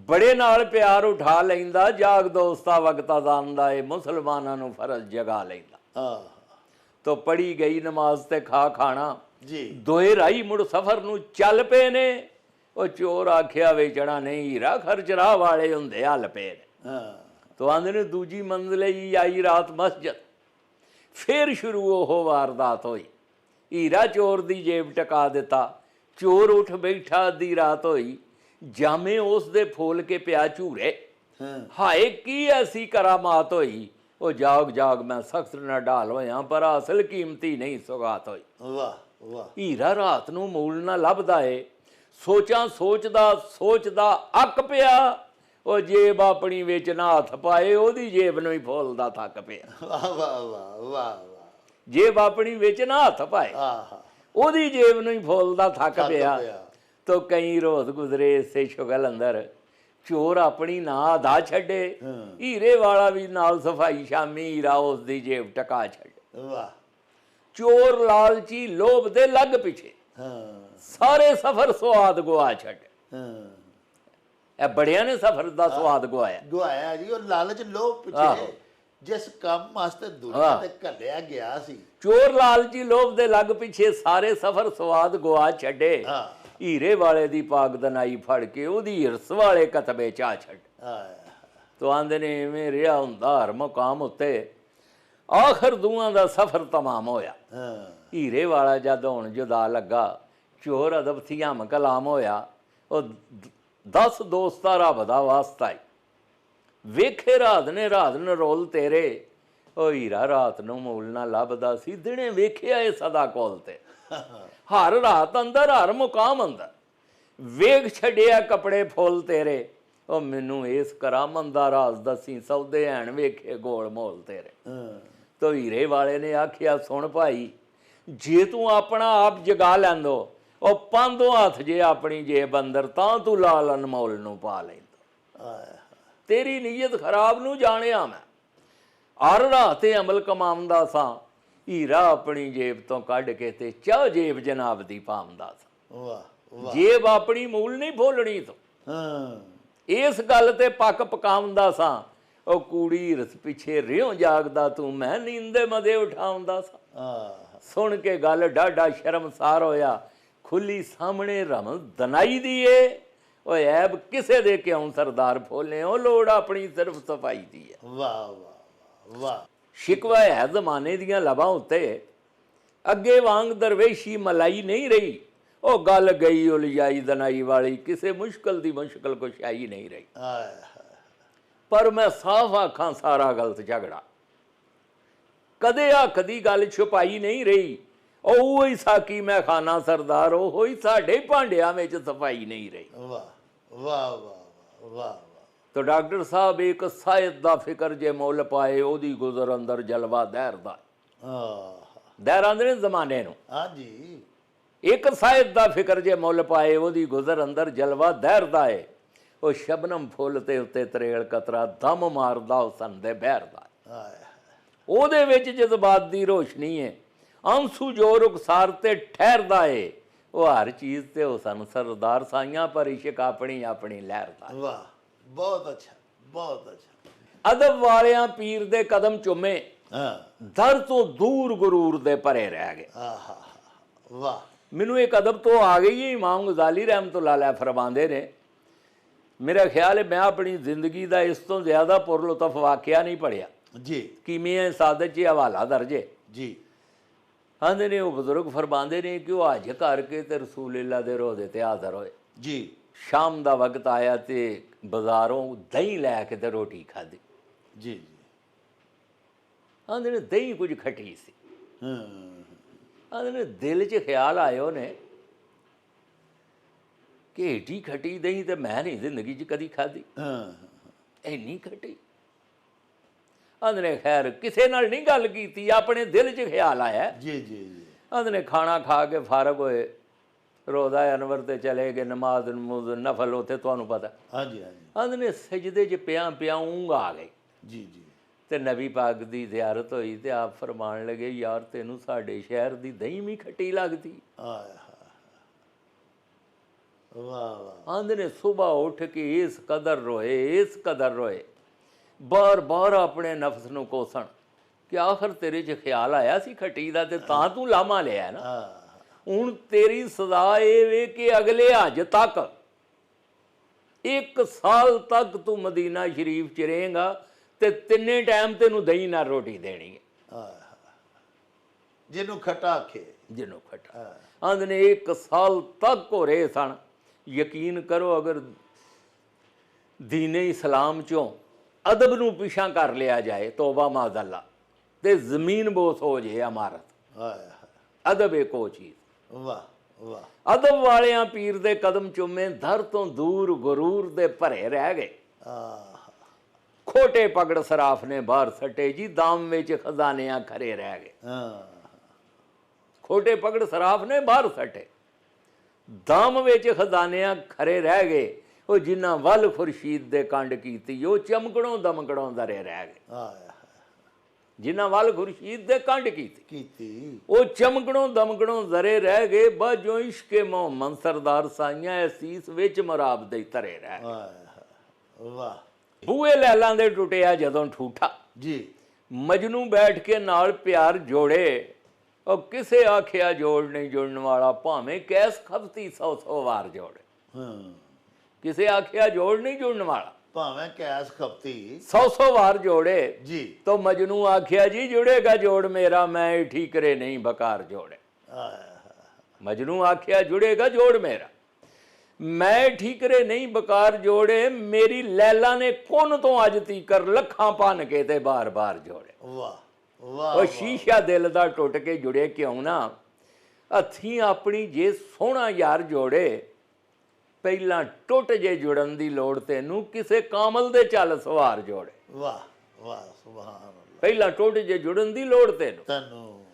ਬੜੇ ਨਾਲ ਪਿਆਰ ਉਠਾ ਲੈਂਦਾ। ਜਾਗ ਦੋਸਤਾ ਵਕਤ ਅਜ਼ਾਨ ਦਾ ਏ, ਮੁਸਲਮਾਨਾਂ ਨੂੰ ਫਰਜ਼ ਜਗਾ ਲੈਂਦਾ। ਤੋ ਪੜੀ ਗਈ ਨਮਾਜ਼ ਤੇ ਖਾ ਖਾਣਾ ਜੀ। ਦੋਏ ਰਾਈ ਮੁੜ ਸਫ਼ਰ ਨੂੰ ਚੱਲ ਪਏ ਨੇ। ਉਹ ਚੋਰ ਆਖਿਆ ਵੇਚਣਾ ਨਹੀਂ, ਹੀਰਾ ਖਰਚ ਰਾਹ ਵਾਲੇ ਹੁੰਦੇ ਹੱਲ ਪਏ ਨੇ। ਤੋ ਆਂਦੇ ਨੇ ਦੂਜੀ ਮੰਜ਼ਲੇ ਹੀ ਆਈ ਰਾਤ ਮਸਜਿਦ, ਫੇਰ ਸ਼ੁਰੂ ਉਹ ਵਾਰਦਾਤ ਹੋਈ। ਹੀਰਾ ਚੋਰ ਦੀ ਜੇਬ ਟਕਾ ਦਿੱਤਾ। ਚੋਰ ਉੱਠ ਬੈਠਾ, ਅੱਧੀ ਰਾਤ ਹੋਈ, ਜਾਮੇ ਉਸ ਦੇ ਫੋਲ ਕੇ ਪਿਆ ਝੂਰੇ। ਹਾਏ ਕੀ ਐਸੀ ਕਰਾਮਾਤ ਹੋਈ, ਉਹ ਜਾਗ ਜਾਗ ਮੈਂ ਸਖਤ ਨਾ ਢਾਲ ਹੋਇਆ, ਪਰ ਅਸਲ ਕੀਮਤੀ ਨਹੀਂ ਸੁਗਾਤ ਹੋਈ। ਵਾਹ ਵਾਹ। ਹੀਰਾ ਰਾਤ ਨੂੰ ਮੂਲ ਨਾ ਲੱਭਦਾ ਏ, ਸੋਚਾਂ ਸੋਚਦਾ ਸੋਚਦਾ ਅੱਕ ਪਿਆ। ਉਹ ਜੇਬ ਆਪਣੀ ਵਿੱਚ ਨਾ ਹੱਥ ਪਾਏ, ਉਹਦੀ ਜੇਬ ਨੂੰ ਹੀ ਫੋਲਦਾ ਥੱਕ ਪਿਆ। ਵਾਹ ਵਾਹ ਵਾਹ ਵਾਹ ਵਾਹ। ਜੇਬ ਆਪਣੀ ਵਿੱਚ ਨਾ ਹੱਥ ਪਾਏ, ਆਹਾ, ਉਹਦੀ ਜੇਬ ਨੂੰ ਹੀ ਫੋਲਦਾ ਥੱਕ ਪਿਆ। ਪਿਆ। ਤੋ ਕਈ ਰੋਜ਼ ਗੁਜ਼ਰੇ ਇਸੇ ਸ਼ੁਗਲ ਅੰਦਰ, ਚੋਰ ਆਪਣੀ ਨਾ ਅਦਾ ਛੱਡੇ। ਹੀਰੇ ਵਾਲਾ ਵੀ ਨਾਲ ਸਫਾਈ, ਸ਼ਾਮੀ ਹੀਰਾ ਉਸ ਦੀ ਜੇਬ ਟਕਾ ਛੱਡੇ। ਵਾਹ। ਚੋਰ ਲਾਲਚੀ ਲੋਭ ਦੇ ਲੱਗ ਪਿੱਛੇ, ਸਾਰੇ ਸਫਰ ਸਵਾਦ ਗਵਾ ਛੱਡੇ। ਇਹ ਬੜਿਆਂ ਨੇ ਸਫਰ ਦਾ ਸਵਾਦ ਗਵਾਇਆ। ਗਵਾਇਆ ਜੀ, ਉਹ ਲਾਲਚ ਲੋਭ ਪਿੱਛੇ ਜਿਸ ਕੰਮ ਵਾਸਤੇ ਦੁਨੀਆ ਤੇ ਘੱਲਿਆ ਗਿਆ ਸੀ। ਚੋਰ ਲਾਲਚੀ ਲੋਭ ਦੇ ਲੱਗ ਪਿੱਛੇ ਸਾਰੇ ਸਫਰ ਸਵਾਦ ਗਵਾ ਛੱਡੇ। ਹੀਰੇ ਵਾਲੇ ਦੀ ਪਾਗਦਨਾਈ ਫੜ ਕੇ ਉਹਦੀ ਹਿਰਸ ਵਾਲੇ ਕਤਬੇ ਚਾ ਛੱਡ। ਤੋ ਆਂਦੇ ਨੇ ਐਵੇਂ ਰਿਹਾ ਹੁੰਦਾ ਹਰ ਮੁਕਾਮ ਉੱਤੇ। ਆਖਰ ਦੋਵਾਂ ਦਾ ਸਫਰ ਤਮਾਮ ਹੋਇਆ। ਹੀਰੇ ਵਾਲਾ ਜਦ ਹੁਣ ਜੁਦਾ ਲੱਗਾ, ਚੋਰ ਅਦਬ ਥੀਆਮ ਕਲਾਮ ਹੋਇਆ। ਉਹ 10 ਦੋਸਤਾਂ ਰੱਬ ਦਾ ਵਾਸਤਾ ਈ, ਵੇਖੇ ਰਾਤ ਨੇ ਰੋਲ ਤੇਰੇ। ਉਹ ਹੀਰਾ ਰਾਤ ਨੂੰ ਮੂਲ ਨਾ ਲੱਭਦਾ ਸੀ, ਦਿਨੇ ਵੇਖਿਆ ਇਹ ਸਦਾ ਕੋਲ ਤੇ। ਹਰ ਰਾਤ ਅੰਦਰ ਹਰ ਮੁਕਾਮ ਅੰਦਰ, ਵੇਖ ਛੱਡਿਆ ਕੱਪੜੇ ਫੁੱਲ ਤੇਰੇ। ਉਹ ਮੈਨੂੰ ਇਸ ਕਰਾਮਤ ਦਾ ਰਾਜ਼ ਦੱਸੀ, ਸੌਦੇ ਐਣ ਵੇਖੇ ਗੋਲ ਮੋਲ ਤੇਰੇ। ਤੋ ਹੀਰੇ ਵਾਲੇ ਨੇ ਆਖਿਆ, ਸੁਣ ਭਾਈ, ਜੇ ਤੂੰ ਆਪਣਾ ਆਪ ਜਗਾ ਲੈਂਦੋ, ਉਹ 5 ਹੱਥ ਜੇ ਆਪਣੀ ਜੇਬ ਅੰਦਰ, ਤਾਂ ਤੂੰ ਲਾਲ ਅਨਮੋਲ ਨੂੰ ਪਾ ਲੈਂਦਾ। ਤੇਰੀ ਨੀਅਤ ਖਰਾਬ ਨੂੰ ਜਾਣਿਆ ਮੈਂ, ਹਰ ਰਾਤ ਤੇ ਅਮਲ ਕਮਾਉਂਦਾ ਸਾਂ। ਹੀਰਾ ਆਪਣੀ ਜੇਬ ਤੋਂ ਕੱਢ ਕੇ ਤੇ ਚਾਹ ਜੇਬ ਜਨਾਬ ਦੀ ਪਾਉਂਦਾ ਸਾਂ। ਜੇਬ ਆਪਣੀ ਮੂਲ ਨਹੀਂ ਫੋਲਣੀ ਤੂੰ, ਇਸ ਗੱਲ ਤੇ ਪੱਕ ਪਕਾਉਂਦਾ ਸਾਂ। ਉਹ ਕੂੜੀ ਹਿਰਸ ਪਿੱਛੇ ਰਿਉ ਜਾਗਦਾ ਤੂੰ, ਮੈਂ ਨੀਂਦੇ ਮਦੇ ਉਠਾਉਂਦਾ ਸਾਂ। ਸੁਣ ਕੇ ਗੱਲ ਡਾਢਾ ਸ਼ਰਮਸਾਰ ਹੋਇਆ, ਖੁੱਲੀ ਸਾਹਮਣੇ ਰਮਲ ਦਨਾਈ ਦੀ ਏ। ਉਹ ਐਬ ਕਿਸੇ ਦੇ ਕਿਉਂ ਸਰਦਾਰ ਫੋਲੇ, ਉਹ ਲੋੜ ਆਪਣੀ ਸਿਰਫ ਸਫਾਈ ਦੀ ਹੈ। ਵਾਹ ਵਾਹ ਵਾਹ। ਸ਼ਿਕਵਾ ਹੈ ਜ਼ਮਾਨੇ ਦੀਆਂ ਲਬਾਂ ਉੱਤੇ, ਅੱਗੇ ਵਾਂਗ ਦਰਵੇਸ਼ੀ ਮਲਾਈ ਨਹੀਂ ਰਹੀ। ਉਹ ਗੱਲ ਗਈ ਉਲਝਾਈ ਦਨਾਈ ਵਾਲੀ, ਕਿਸੇ ਮੁਸ਼ਕਲ ਦੀ ਮੁਸ਼ਕਲ ਕੁਸ਼ਾਈ ਨਹੀਂ ਰਹੀ। ਪਰ ਮੈਂ ਸਾਫ਼ ਆਖਾਂ, ਸਾਰਾ ਗਲਤ ਝਗੜਾ, ਕਦੇ ਹੱਕ ਦੀ ਗੱਲ ਛੁਪਾਈ ਨਹੀਂ ਰਹੀ। ਉਹ ਹੀ ਸਾਕੀ ਮੈਂ ਖਾਨਾ ਸਰਦਾਰ, ਉਹ ਹੀ ਸਾਡੇ ਭਾਂਡਿਆਂ ਵਿੱਚ ਸਫਾਈ ਨਹੀਂ ਰਹੀ। ਵਾਹ ਵਾਹ ਵਾਹ ਵਾਹ। ਤੋ ਡਾਕਟਰ ਸਾਹਿਬ, ਇੱਕ ਸਾਹਿਤ ਦਾ ਫਿਕਰ ਜੇ ਮੁੱਲ ਪਾਏ, ਉਹਦੀ ਗੁਜ਼ਰ ਅੰਦਰ ਜਲਵਾ ਦਹਿਰ ਦਾ। ਦਹਿਰ ਆਂਦੇ ਨੇ ਜ਼ਮਾਨੇ ਨੂੰ। ਹਾਂਜੀ। ਇੱਕ ਸਾਹਿਤ ਦਾ ਫਿਕਰ ਜੇ ਮੁੱਲ ਪਾਏ, ਉਹਦੀ ਗੁਜ਼ਰ ਅੰਦਰ ਜਲਵਾ ਦਹਿਰ ਦਾ ਏ। ਉਹ ਸ਼ਬਨਮ ਫੁੱਲ ਤੇ ਉੱਤੇ ਤਰੇਲ ਕਤਰਾ ਦਮ ਮਾਰਦਾ ਹੁਸਨ ਦੇ ਬਹਿਰ ਦਾ। ਉਹਦੇ ਵਿੱਚ ਜਜ਼ਬਾਤ ਦੀ ਰੋਸ਼ਨੀ ਏ, ਆਂਸੂ ਜੋ ਰੁਖਸਾਰ ਤੇ ਠਹਿਰਦਾ ਏ। ਉਹ ਹਰ ਚੀਜ਼ ਤੇ ਹੁਸਨ ਸਰਦਾਰ ਸਾਈਆਂ, ਪਰ ਇਸ਼ਕ ਆਪਣੀ ਆਪਣੀ ਲਹਿਰ ਦਾ। ਵਾਹ, ਬਹੁਤ ਅੱਛਾ ਬਹੁਤ ਅੱਛਾ। ਅਦਬ ਵਾਲਿਆਂ ਪੀਰ ਦੇ ਕਦਮ ਚੁੰਮੇ, ਦਰ ਤੋਂ ਦੂਰ ਗੁਰੂਰ ਦੇ ਪਰੇ ਰਹਿ ਗਏ। ਵਾਹ। ਮੈਨੂੰ ਇੱਕ ਅਦਬ ਤੋਂ ਆ ਗਈ ਹੈ। ਇਮਾਮ ਗਜ਼ਾਲੀ ਰਹਿਮਤੁल्लाह अलैह ਫਰਮਾਉਂਦੇ ਨੇ, ਮੇਰਾ ਖਿਆਲ ਹੈ ਮੈਂ ਆਪਣੀ ਜ਼ਿੰਦਗੀ ਦਾ ਇਸ ਤੋਂ ਜ਼ਿਆਦਾ ਪੁਰਲੁਤਫ ਵਾਕਿਆ ਨਹੀਂ ਪੜਿਆ ਜੀ। ਕਿਵੇਂ ਸਾਦਤ 'ਚ ਹਵਾਲਾ ਦਰਜੇ ਜੀ। ਆਂਦੇ ਨੇ, ਉਹ ਬਜ਼ੁਰਗ ਫਰਮਾਉਂਦੇ ਨੇ ਕਿ ਉਹ ਹਜ ਕਰਕੇ ਤੇ ਰਸੂਲillah ਦੇ ਰੋਜ਼ੇ ਤੇ ਹਾਜ਼ਰ ਹੋਏ। ਜੀ। ਸ਼ਾਮ ਦਾ ਵਕਤ ਆਇਆ ਤੇ ਬਾਜ਼ਾਰੋਂ ਦਹੀਂ ਲੈ ਕੇ ਤੇ ਰੋਟੀ ਖਾਧੀ। ਜੀ। ਆਂਦੇ ਨੇ ਦਹੀਂ ਕੁਝ ਖੱਟੀ ਸੀ। ਆਂਦੇ ਨੇ ਦਿਲ 'ਚ ਖਿਆਲ ਆਇਓ ਨੇ ਕਿ ਏਡੀ ਖੱਟੀ ਦਹੀਂ ਤੇ ਮੈਂ ਨਹੀਂ ਜ਼ਿੰਦਗੀ 'ਚ ਕਦੀ ਖਾਧੀ, ਇੰਨੀ ਖੱਟੀ। ਆਂਦੇ ਨੇ ਖੈਰ ਕਿਸੇ ਨਾਲ ਨਹੀਂ ਗੱਲ ਕੀਤੀ, ਆਪਣੇ ਦਿਲ 'ਚ ਖਿਆਲ ਆਇਆ। ਜੀ ਜੀ। ਆਂਦੇ ਨੇ ਖਾਣਾ ਖਾ ਕੇ ਫਾਰਗ ਹੋਏ, ਰੋਜ਼ਾ ਅਨਵਰ ਤੇ ਚਲੇ ਗਏ, ਨਮਾਜ਼ ਨਫਲ ਉੱਥੇ ਤੁਹਾਨੂੰ ਪਤਾ। ਹਾਂਜੀ ਹਾਂਜੀ। ਆਂਦੇ ਨੇ ਸਜਦੇ 'ਚ ਪਿਆ ਊਂਘ ਆ ਗਈ। ਜੀ ਜੀ। ਤੇ ਨਬੀ ਪਾਕ ਦੀ ਜ਼ਿਆਰਤ ਹੋਈ ਤੇ ਆਪ ਫਰਮਾਨ ਲੱਗੇ, ਯਾਰ ਤੈਨੂੰ ਸਾਡੇ ਸ਼ਹਿਰ ਦੀ ਦਹੀਂ ਵੀ ਖੱਟੀ ਲੱਗਦੀ। ਵਾਹ। ਆਂਦੇ ਨੇ ਸੁਬਾ ਉੱਠ ਕੇ ਇਸ ਕਦਰ ਰੋਏ, ਬਾਰ ਆਪਣੇ ਨਫਸ ਨੂੰ ਕੋਸਣ ਕਿ ਆਖਰ ਤੇਰੇ 'ਚ ਖਿਆਲ ਆਇਆ ਸੀ ਖੱਟੀ ਦਾ ਤੇ ਤਾਂ ਤੂੰ ਲਾਮਾ ਲਿਆ ਨਾ। ਹੁਣ ਤੇਰੀ ਸਜ਼ਾ ਇਹ ਵੇ ਕਿ ਅਗਲੇ ਹਜ ਤੱਕ 1 ਸਾਲ ਤੱਕ ਤੂੰ ਮਦੀਨਾ ਸ਼ਰੀਫ 'ਚ ਰਹੇਗਾ ਤੇ 3 ਟਾਈਮ ਤੈਨੂੰ ਦਹੀਂ ਨਾਲ ਰੋਟੀ ਦੇਣੀ ਹੈ। ਜਿਹਨੂੰ ਖਟਾ ਆਖੇ। ਜਿਹਨੂੰ ਖਟਾ ਆਂਦੇ ਨੇ 1 ਸਾਲ ਤੱਕ ਹੋ ਰਹੇ ਸਨ। ਯਕੀਨ ਕਰੋ, ਅਗਰ ਦੀਨੇ ਇਸਲਾਮ ਚੋਂ ਅਦਬ ਨੂੰ ਪਿਛਾਂ ਕਰ ਲਿਆ ਜਾਏ, ਤੋਬਾ ਮਾਜ਼ੱਲਾ, ਤੇ ਜ਼ਮੀਨ ਬੋਸ ਹੋ ਜੇ ਇਮਾਰਤ। ਹਾਏ ਅਦਬ ਇੱਕ ਉਹ ਚੀਜ਼। ਵਾਹ ਵਾਹ। ਅਦਬ ਵਾਲਿਆਂ ਪੀਰ ਦੇ ਕਦਮ ਚੁੰਮੇ, ਦਰ ਤੋਂ ਦੂਰ ਗਰੂਰ ਦੇ ਭਰੇ ਰਹਿ ਗਏ। ਖੋਟੇ ਪਗੜ ਸਰਾਫ ਨੇ ਬਾਹਰ ਸੱਟੇ ਜੀ, ਦਾਮ ਵਿੱਚ ਖਜ਼ਾਨਿਆਂ ਖਰੇ ਰਹਿ ਗਏ। ਖੋਟੇ ਪਗੜ ਸਰਾਫ ਨੇ ਬਾਹਰ ਸੱਟੇ, ਦਾਮ ਵਿੱਚ ਖਜ਼ਾਨਿਆਂ ਖਰੇ ਰਹਿ ਗਏ। ਉਹ ਜਿਨ੍ਹਾਂ ਵੱਲ ਖੁਰਸ਼ੀਦ ਦੇ ਕੰਡ ਕੀਤੀ, ਉਹ ਚਮਕਣੋਂ ਦਮਕਣੋਂ ਦਰੇ ਰਹਿ ਗਏ। ਜਿਨ੍ਹਾਂ ਵੱਲ ਖੁਰਸ਼ੀਦ ਦੇ ਕੰਡ ਕੀਤੀ, ਉਹ ਚਮਕਣੋਂ ਦਮਕਣੋਂ ਜ਼ਰੇ ਰਹਿ ਗਏ। ਬਾਜੋ ਇਸ਼ਕੇ ਮੁਹੰਮਦ ਸਰਦਾਰ ਸਾਈਆਂ ਅਸੀਸ ਵਿੱਚ ਮਰਾਬ ਦੇ ਤਰੇ ਰਹਿ ਗਏ। ਵਾਹ। ਬੂਏ ਲੈਲਾਂ ਦੇ ਟੁੱਟਿਆ ਜਦੋਂ ਠੂਠਾ ਜੀ, ਮਜਨੂ ਬੈਠ ਕੇ ਨਾਲ ਪਿਆਰ ਜੋੜੇ। ਉਹ ਕਿਸੇ ਆਖਿਆ ਜੋੜ ਨਹੀਂ ਜੁੜਨ ਵਾਲਾ, ਭਾਵੇਂ ਕੈਸ ਖਪਤੀ 100 ਵਾਰ ਜੋੜੇ। ਕਿਸੇ ਆਖਿਆ ਜੋੜ ਨਹੀਂ ਜੁੜਨ ਵਾਲਾ, ਭਾਵੇਂ ਕੈਸ ਖਪਤੀ 100 ਵਾਰ ਜੋੜੇ ਜੀ। तो मजनू आख्या जी जुड़ेगा जोड़ मेरा, मैं ठीकरे नहीं बकार जोड़े। मजनू आख्या जुड़ेगा जोड़ मेरा, मैं ठीकरे नहीं बकार जोड़े। मेरी लैला ने कौन तो अज तीकर लखां भन के ते बार बार जोड़े। वाह वाह। और शीशा दिल दा टुट के जुड़े क्यों ना, हथी अपनी जे सोहना यार जोड़े। ਪਹਿਲਾਂ ਟੁੱਟ ਜੇ ਜੁੜਨ ਦੀ ਲੋੜ ਤੈਨੂੰ, ਕਿਸੇ ਕਾਮਲ ਦੇ ਚੱਲ ਸਵਾਰ ਜੋੜੇ। ਵਾਹ ਵਾਹ, ਸੁਭਾਨ ਅੱਲਾਹ। ਪਹਿਲਾਂ ਟੁੱਟ ਜੇ ਜੁੜਨ ਦੀ ਲੋੜ ਤੈਨੂੰ,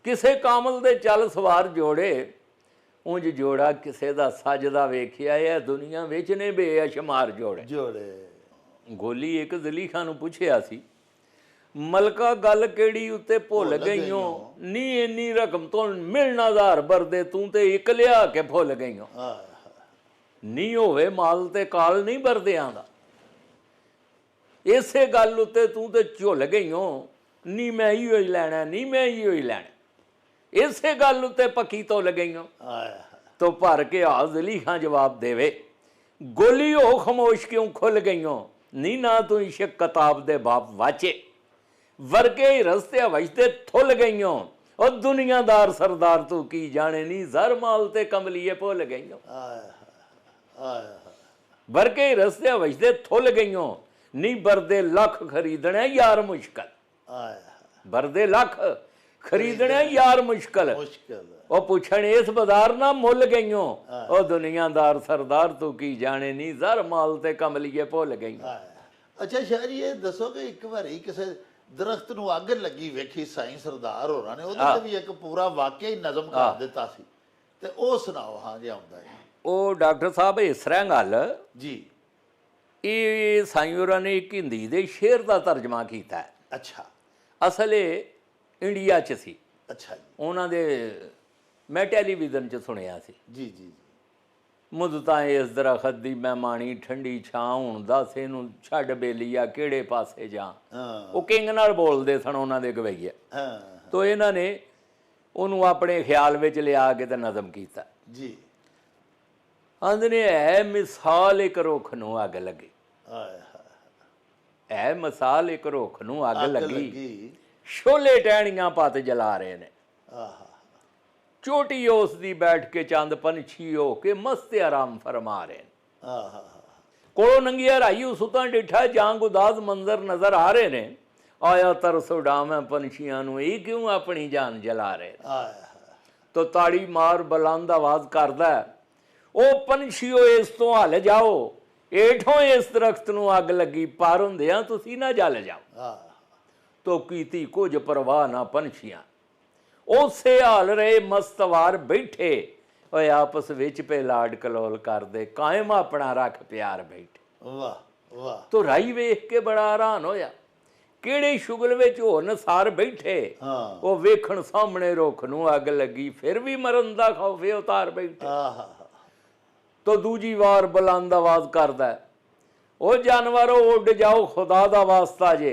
ਕਿਸੇ ਕਾਮਲ ਦੇ ਚੱਲ ਸਵਾਰ ਜੋੜੇ। ਉਂਝ ਜੋੜਾ ਕਿਸੇ ਦਾ ਸਜਦਾ ਵੇਖਿਆ ਇਹ ਦੁਨੀਆ ਵਿੱਚ ਨੇ ਬੇਸ਼ੁਮਾਰ ਜੋੜੇ। ਗੋਲੀ ਇੱਕ ਜ਼ਲੀਖਾ ਨੂੰ ਪੁੱਛਿਆ ਸੀ, ਮਲਕਾ ਗੱਲ ਕਿਹੜੀ ਉੱਤੇ ਭੁੱਲ ਗਈਓ ਨੀ, ਇੰਨੀ ਰਕਮ ਤੋਂ ਮਿਲਣਾ ਹਜ਼ਾਰ ਬਰਦੇ, ਤੂੰ ਤੇ ਇੱਕ ਲਿਆ ਕੇ ਭੁੱਲ ਗਈਓ। ਨੀ ਹੋਵੇ ਮਾਲ ਤੇ ਕਾਲ ਨਹੀਂ ਵਰਦਿਆਂ ਦਾ, ਇਸੇ ਗੱਲ ਉੱਤੇ ਤੂੰ ਤੇ ਝੁੱਲ ਗਈਓ। ਨੀ ਮੈਂ ਹੀ ਹੋਈ ਲੈਣਾ, ਨੀ ਮੈਂ ਹੀ ਹੋਈ ਲੈਣਾ, ਇਸੇ ਗੱਲ ਉੱਤੇ ਪੱਕੀ ਤੁੱਲ ਗਈਓ। ਤੋ ਭਰ ਕੇ ਹਾਜ਼ਲੀ ਖਾਂ ਜਵਾਬ ਦੇਵੇ, ਗੋਲੀ ਹੋ ਖਮੋਸ਼ ਕਿਉਂ ਖੁੱਲ ਗਈਓ। ਨੀ ਨਾ ਤੂੰ ਇਸ਼ਕ ਕਿਤਾਬ ਦੇ ਬਾਪ ਵਾਚੇ, ਵਰਗੇ ਰਸਤੇ ਵਜਦੇ ਥੁੱਲ ਗਈਓ। ਉਹ ਦੁਨੀਆਦਾਰ ਸਰਦਾਰ ਤੂੰ ਕੀ ਜਾਣੇ, ਨੀ ਜ਼ਰ ਮਾਲ ਤੇ ਕਮਲੀਏ ਭੁੱਲ ਗਈਓ। ਵਰਗੇ ਰਸਤੇ ਵਜਦੇ ਥੁੱਲ ਗਈਓ। ਨੀ ਬਰਦੇ ਲੱਖ ਖਰੀਦਣਾ ਯਾਰ ਮੁਸ਼ਕਲ, ਬਰਦੇ ਲੱਖ ਖਰੀਦਣਾ ਯਾਰ ਮੁਸ਼ਕਲ। ਉਹ ਪੁੱਛਣ ਇਸ ਬਾਜ਼ਾਰ ਨਾ ਮੁੱਲ ਗਈਓ। ਉਹ ਦੁਨੀਆਦਾਰ ਸਰਦਾਰ ਤੂੰ ਕੀ ਜਾਣੇ, ਨੀ ਜ਼ਰ ਮਾਲ ਤੇ ਕਮਲੀਏ ਭੁੱਲ ਗਈਓ। ਅੱਛਾ ਸ਼ਾਹ ਜੀ, ਇਹ ਦੱਸੋ ਕਿ ਇੱਕ ਵਾਰੀ ਕਿਸੇ ਦਰਖਤ ਨੂੰ ਅੱਗ ਲੱਗੀ ਵੇਖੀ ਸਾਈਂ ਸਰਦਾਰ ਹੋਰਾਂ ਨੇ, ਉਹਦੇ ਤੇ ਵੀ ਇੱਕ ਪੂਰਾ ਵਾਕਿਆ ਹੀ ਨਜ਼ਮ ਕਰ ਦਿੱਤਾ ਸੀ, ਤੇ ਉਹ ਸੁਣਾਓ। ਹਾਂ ਜੀ, ਆਉਂਦਾ ਹੈ ਉਹ ਡਾਕਟਰ ਸਾਹਿਬ ਇਸ ਤਰ੍ਹਾਂ ਗੱਲ ਜੀ। ਇਹ ਸਾਈਂ ਹੋਰਾਂ ਨੇ ਇੱਕ ਹਿੰਦੀ ਦੇ ਸ਼ੇਰ ਦਾ ਤਰਜਮਾ ਕੀਤਾ ਹੈ। ਅੱਛਾ। ਅਸਲ ਇਹ ਇੰਡੀਆ 'ਚ ਸੀ। ਅੱਛਾ ਜੀ। ਉਹਨਾਂ ਦੇ ਮੈਂ ਟੈਲੀਵਿਜ਼ਨ 'ਚ ਸੁਣਿਆ ਸੀ। ਜੀ ਜੀ। ਮੁੱਦਤਾਂ ਇਸ ਦਰਖਤ ਦੀ ਮੈਂ ਮਾਣੀ ਠੰਡੀ ਛਾਂ, ਹੁਣ ਦੱਸ ਇਹਨੂੰ ਛੱਡ ਬੇਲੀਆ ਕਿਹੜੇ ਪਾਸੇ ਜਾ। ਉਹ ਕਿੰਗ ਨਾਲ ਬੋਲਦੇ ਸਨ ਉਹਨਾਂ ਦੇ ਗਵਈਏ। ਤੋ ਇਹਨਾਂ ਨੇ ਉਹਨੂੰ ਆਪਣੇ ਖਿਆਲ ਵਿੱਚ ਲਿਆ ਕੇ ਤੇ ਨਜ਼ਮ ਕੀਤਾ ਜੀ। ਆਂਦੇ ਨੇ, ਹੈ ਮਿਸਾਲ ਇੱਕ ਰੁੱਖ ਨੂੰ ਅੱਗ ਲੱਗੀ, ਹੈ ਮਿਸਾਲ ਇੱਕ ਰੁੱਖ ਨੂੰ ਅੱਗ ਲੱਗੀ, ਸ਼ੋਲੇ ਟਹਿਣੀਆਂ ਪੱਤ ਜਲਾ ਰਹੇ ਨੇ। ਚੋਟੀ ਉਸ ਦੀ ਬੈਠ ਕੇ ਚੰਦ ਪੰਛੀ ਹੋ ਕੇ ਮਸਤ ਆਰਾਮ ਫਰਮਾ ਰਹੇ ਨੇ। ਕੋਲੋਂ ਨੰਗੀਆਂ ਰਾਈਓ ਸੁਤਾਂ ਡਿਠਾ ਜਾਂਗ ਉਦਾਸ ਮੰਜ਼ਰ ਨਜ਼ਰ ਆ ਰਹੇ ਨੇ। ਆਇਆ ਤਰਸ ਉਡਾਵੇਂ ਪੰਛੀਆਂ ਨੂੰ, ਇਹ ਕਿਉਂ ਆਪਣੀ ਜਾਨ ਜਲਾ ਰਹੇ ਤੋ ਤਾੜੀ ਮਾਰ ਬੁਲੰਦ ਆਵਾਜ਼ ਕਰਦਾ, ਉਹ ਪੰਛੀਓ ਇਸ ਤੋਂ ਹਲ ਜਾਓ, ਏਠੋਂ ਇਸ ਦਰਖਤ ਨੂੰ ਅੱਗ ਲੱਗੀ, ਪਰ ਹੁੰਦਿਆਂ ਤੁਸੀਂ ਨਾ ਜਲ ਜਾਓ। ਤੋ ਕੀਤੀ ਕੁਝ ਪਰਵਾਹ ਨਾ ਪੰਛੀਆਂ, ਉਸੇ ਹਾਲ ਰਹੇ ਮਸਤਵਾਰ ਬੈਠੇ। ਓਏ ਆਪਸ ਵਿੱਚ ਪੇ ਲਾਡ ਕਲੋਲ ਕਰਦੇ, ਕਾਇਮ ਆਪਣਾ ਰੱਖ ਪਿਆਰ ਬੈਠੇ। ਵਾਹ ਵਾਹ। ਤੋ ਰਾਈ ਵੇਖ ਕੇ ਬੜਾ ਹੈਰਾਨ ਹੋਇਆ, ਕਿਹੜੇ ਸ਼ੁਗਲ ਵਿੱਚ ਹੋ ਨਸਾਰ ਬੈਠੇ। ਉਹ ਵੇਖਣ ਸਾਹਮਣੇ ਰੁੱਖ ਨੂੰ ਅੱਗ ਲੱਗੀ, ਫਿਰ ਵੀ ਮਰਨ ਦਾ ਖੌਫੇ ਉਤਾਰ ਬੈਠੇ। ਤੋ ਦੂਜੀ ਵਾਰ ਬੁਲੰਦ ਆਵਾਜ਼ ਕਰਦਾ, ਉਹ ਜਾਨਵਰੋ ਉੱਡ ਜਾਓ, ਖੁਦਾ ਦਾ ਵਾਸਤਾ ਜੇ,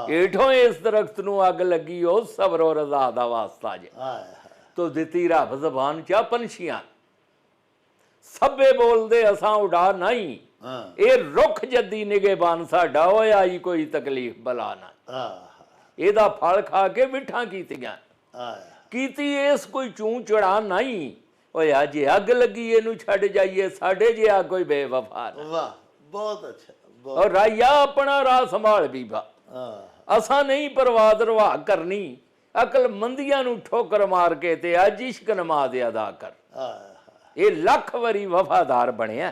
ਏਠੋਂ ਇਸ ਦਰਖਤ ਨੂੰ ਅੱਗ ਲੱਗੀ, ਉਹ ਸਬਰੋ ਰਜ਼ਾ ਦਾ ਵਾਸਤਾ ਜੇ। ਤੋ ਦਿੱਤੀ ਰੱਬ ਜ਼ਬਾਨ ਚਾ ਪੰਛੀਆਂ, ਸਭੇ ਬੋਲਦੇ ਅਸਾਂ ਉਡਾ ਨਹੀਂ, ਇਹ ਰੁੱਖ ਜੱਦੀ ਨਿਗਹਿਬਾਨ ਸਾਡਾ, ਹੋਇਆ ਆਈ ਕੋਈ ਤਕਲੀਫ ਬਲਾ ਨਾ। ਇਹਦਾ ਫਲ ਖਾ ਕੇ ਮਿੱਠਾਂ ਕੀਤੀਆਂ, ਕੀਤੀ ਇਸ ਕੋਈ ਚੂੰ ਚੜਾ ਨਹੀਂ। ਓਏ ਜੇ ਅੱਗ ਲੱਗੀ ਇਹਨੂੰ ਛੱਡ ਜਾਈਏ, ਸਾਡੇ ਜਿਹਾ ਕੋਈ ਬੇਵਫਾ ਨਾ। ਵਾਹ, ਬਹੁਤ ਅੱਛਾ, ਬਹੁਤ। ਔਰ ਰਾਇਆ ਆਪਣਾ ਰਾਹ ਸੰਭਾਲ ਬੀਬਾ, ਅਸਾਂ ਨਹੀਂ ਪਰਵਾਹ ਰਵਾ ਕਰਨੀ, ਅਕਲਮੰਦੀਆਂ ਨੂੰ ਠੋਕਰ ਮਾਰ ਕੇ ਤੇ ਅੱਜ ਇਸ਼ਕ ਨਮਾਜ਼ ਅਦਾ ਕਰ। ਇਹ ਲੱਖ ਵਾਰੀ ਵਫਾਦਾਰ ਬਣਿਆ,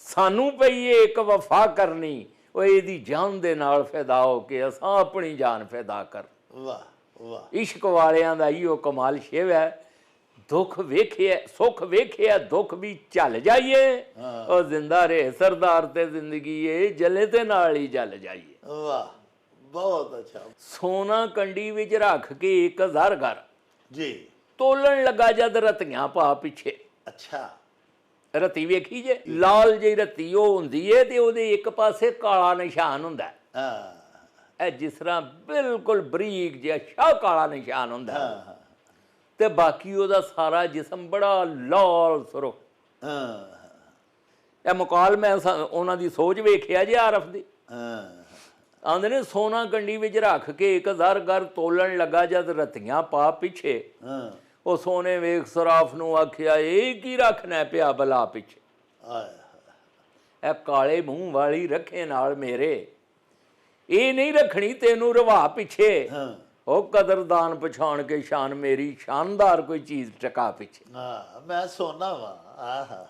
ਸਾਨੂੰ ਪਈ ਇੱਕ ਵਫਾ ਕਰਨੀ, ਉਹ ਇਹਦੀ ਜਾਨ ਦੇ ਨਾਲ ਫਿਦਾ ਹੋ ਕੇ ਅਸਾਂ ਆਪਣੀ ਜਾਨ ਫਿਦਾ ਕਰ। ਵਾਹ ਵਾਹ, ਇਸ਼ਕ ਵਾਲਿਆਂ ਦਾ ਇਹੋ ਕਮਾਲ ਸ਼ਿਵ ਹੈ। ਦੁੱਖ ਵੇਖਿਆ ਸੁੱਖ ਵੇਖਿਆ ਦੁੱਖ ਵੀ ਝੱਲ ਜਾਈਏ, ਉਹ ਜ਼ਿੰਦਾ ਰਹੇ ਸਰਦਾਰ ਤੇ ਜ਼ਿੰਦਗੀ ਏ ਜਲੇ ਤੇ ਨਾਲ ਹੀ ਜਲ ਜਾਈਏ। ਵਾਹ, ਬਹੁਤ ਅੱਛਾ ਸੋਨਾ ਕੰਡੀ ਵਿੱਚ ਰੱਖ ਕੇ 1000 ਘਰ ਜੀ। ਤੋਲਣ ਲੱਗਾ ਜਦ ਰਤੀਆਂ ਪਾ ਪਿੱਛੇ। ਅੱਛਾ, ਰਤੀ ਵੇਖੀ ਜੇ ਲਾਲ ਜਿਹੀ ਰਤੀ ਉਹ ਹੁੰਦੀ ਏ ਤੇ ਉਹਦੇ ਇੱਕ ਪਾਸੇ ਕਾਲਾ ਨਿਸ਼ਾਨ ਹੁੰਦਾ। ਇਹ ਜਿਸ ਤਰ੍ਹਾਂ ਬਿਲਕੁਲ ਬਰੀਕ ਜਿਹਾ ਸ਼ਾਹ ਕਾਲਾ ਨਿਸ਼ਾਨ ਹੁੰਦਾ ਤੇ ਬਾਕੀ ਉਹਦਾ ਸਾਰਾ ਜਿਸਮ ਬੜਾ ਲਾਲ ਸੁਰਖ। ਇਹ ਮੁਕਾਲ ਮੈਂ ਉਹਨਾਂ ਦੀ ਸੋਚ ਵੇਖਿਆ ਜੇ ਆਰਫ ਦੀ। ਆਂਦੇ ਨੇ ਸੋਨਾ ਕੰਡੀ ਵਿੱਚ ਰੱਖ ਕੇ 1000 ਘਰ ਤੋਲਣ ਲੱਗਾ ਜਦ ਰਤੀਆਂ ਪਾ ਪਿੱਛੇ। ਉਹ ਸੋਨੇ ਵੇਖ ਸਰਾਫ ਨੂੰ ਆਖਿਆ ਇਹ ਕੀ ਰੱਖਣਾ ਪਿਆ ਬਲਾ ਪਿੱਛੇ। ਇਹ ਕਾਲੇ ਮੂੰਹ ਵਾਲੀ ਰੱਖੇ ਨਾਲ ਮੇਰੇ, ਇਹ ਨਹੀਂ ਰੱਖਣੀ ਤੈਨੂੰ ਰਵਾ ਪਿੱਛੇ। ਉਹ ਕਦਰਦਾਨ ਪਛਾਣ ਕੇ ਸ਼ਾਨ ਮੇਰੀ, ਸ਼ਾਨਦਾਰ ਕੋਈ ਚੀਜ਼ ਟਕਾ ਪਿੱਛੇ। ਮੈਂ ਸੋਨਾ ਵਾ।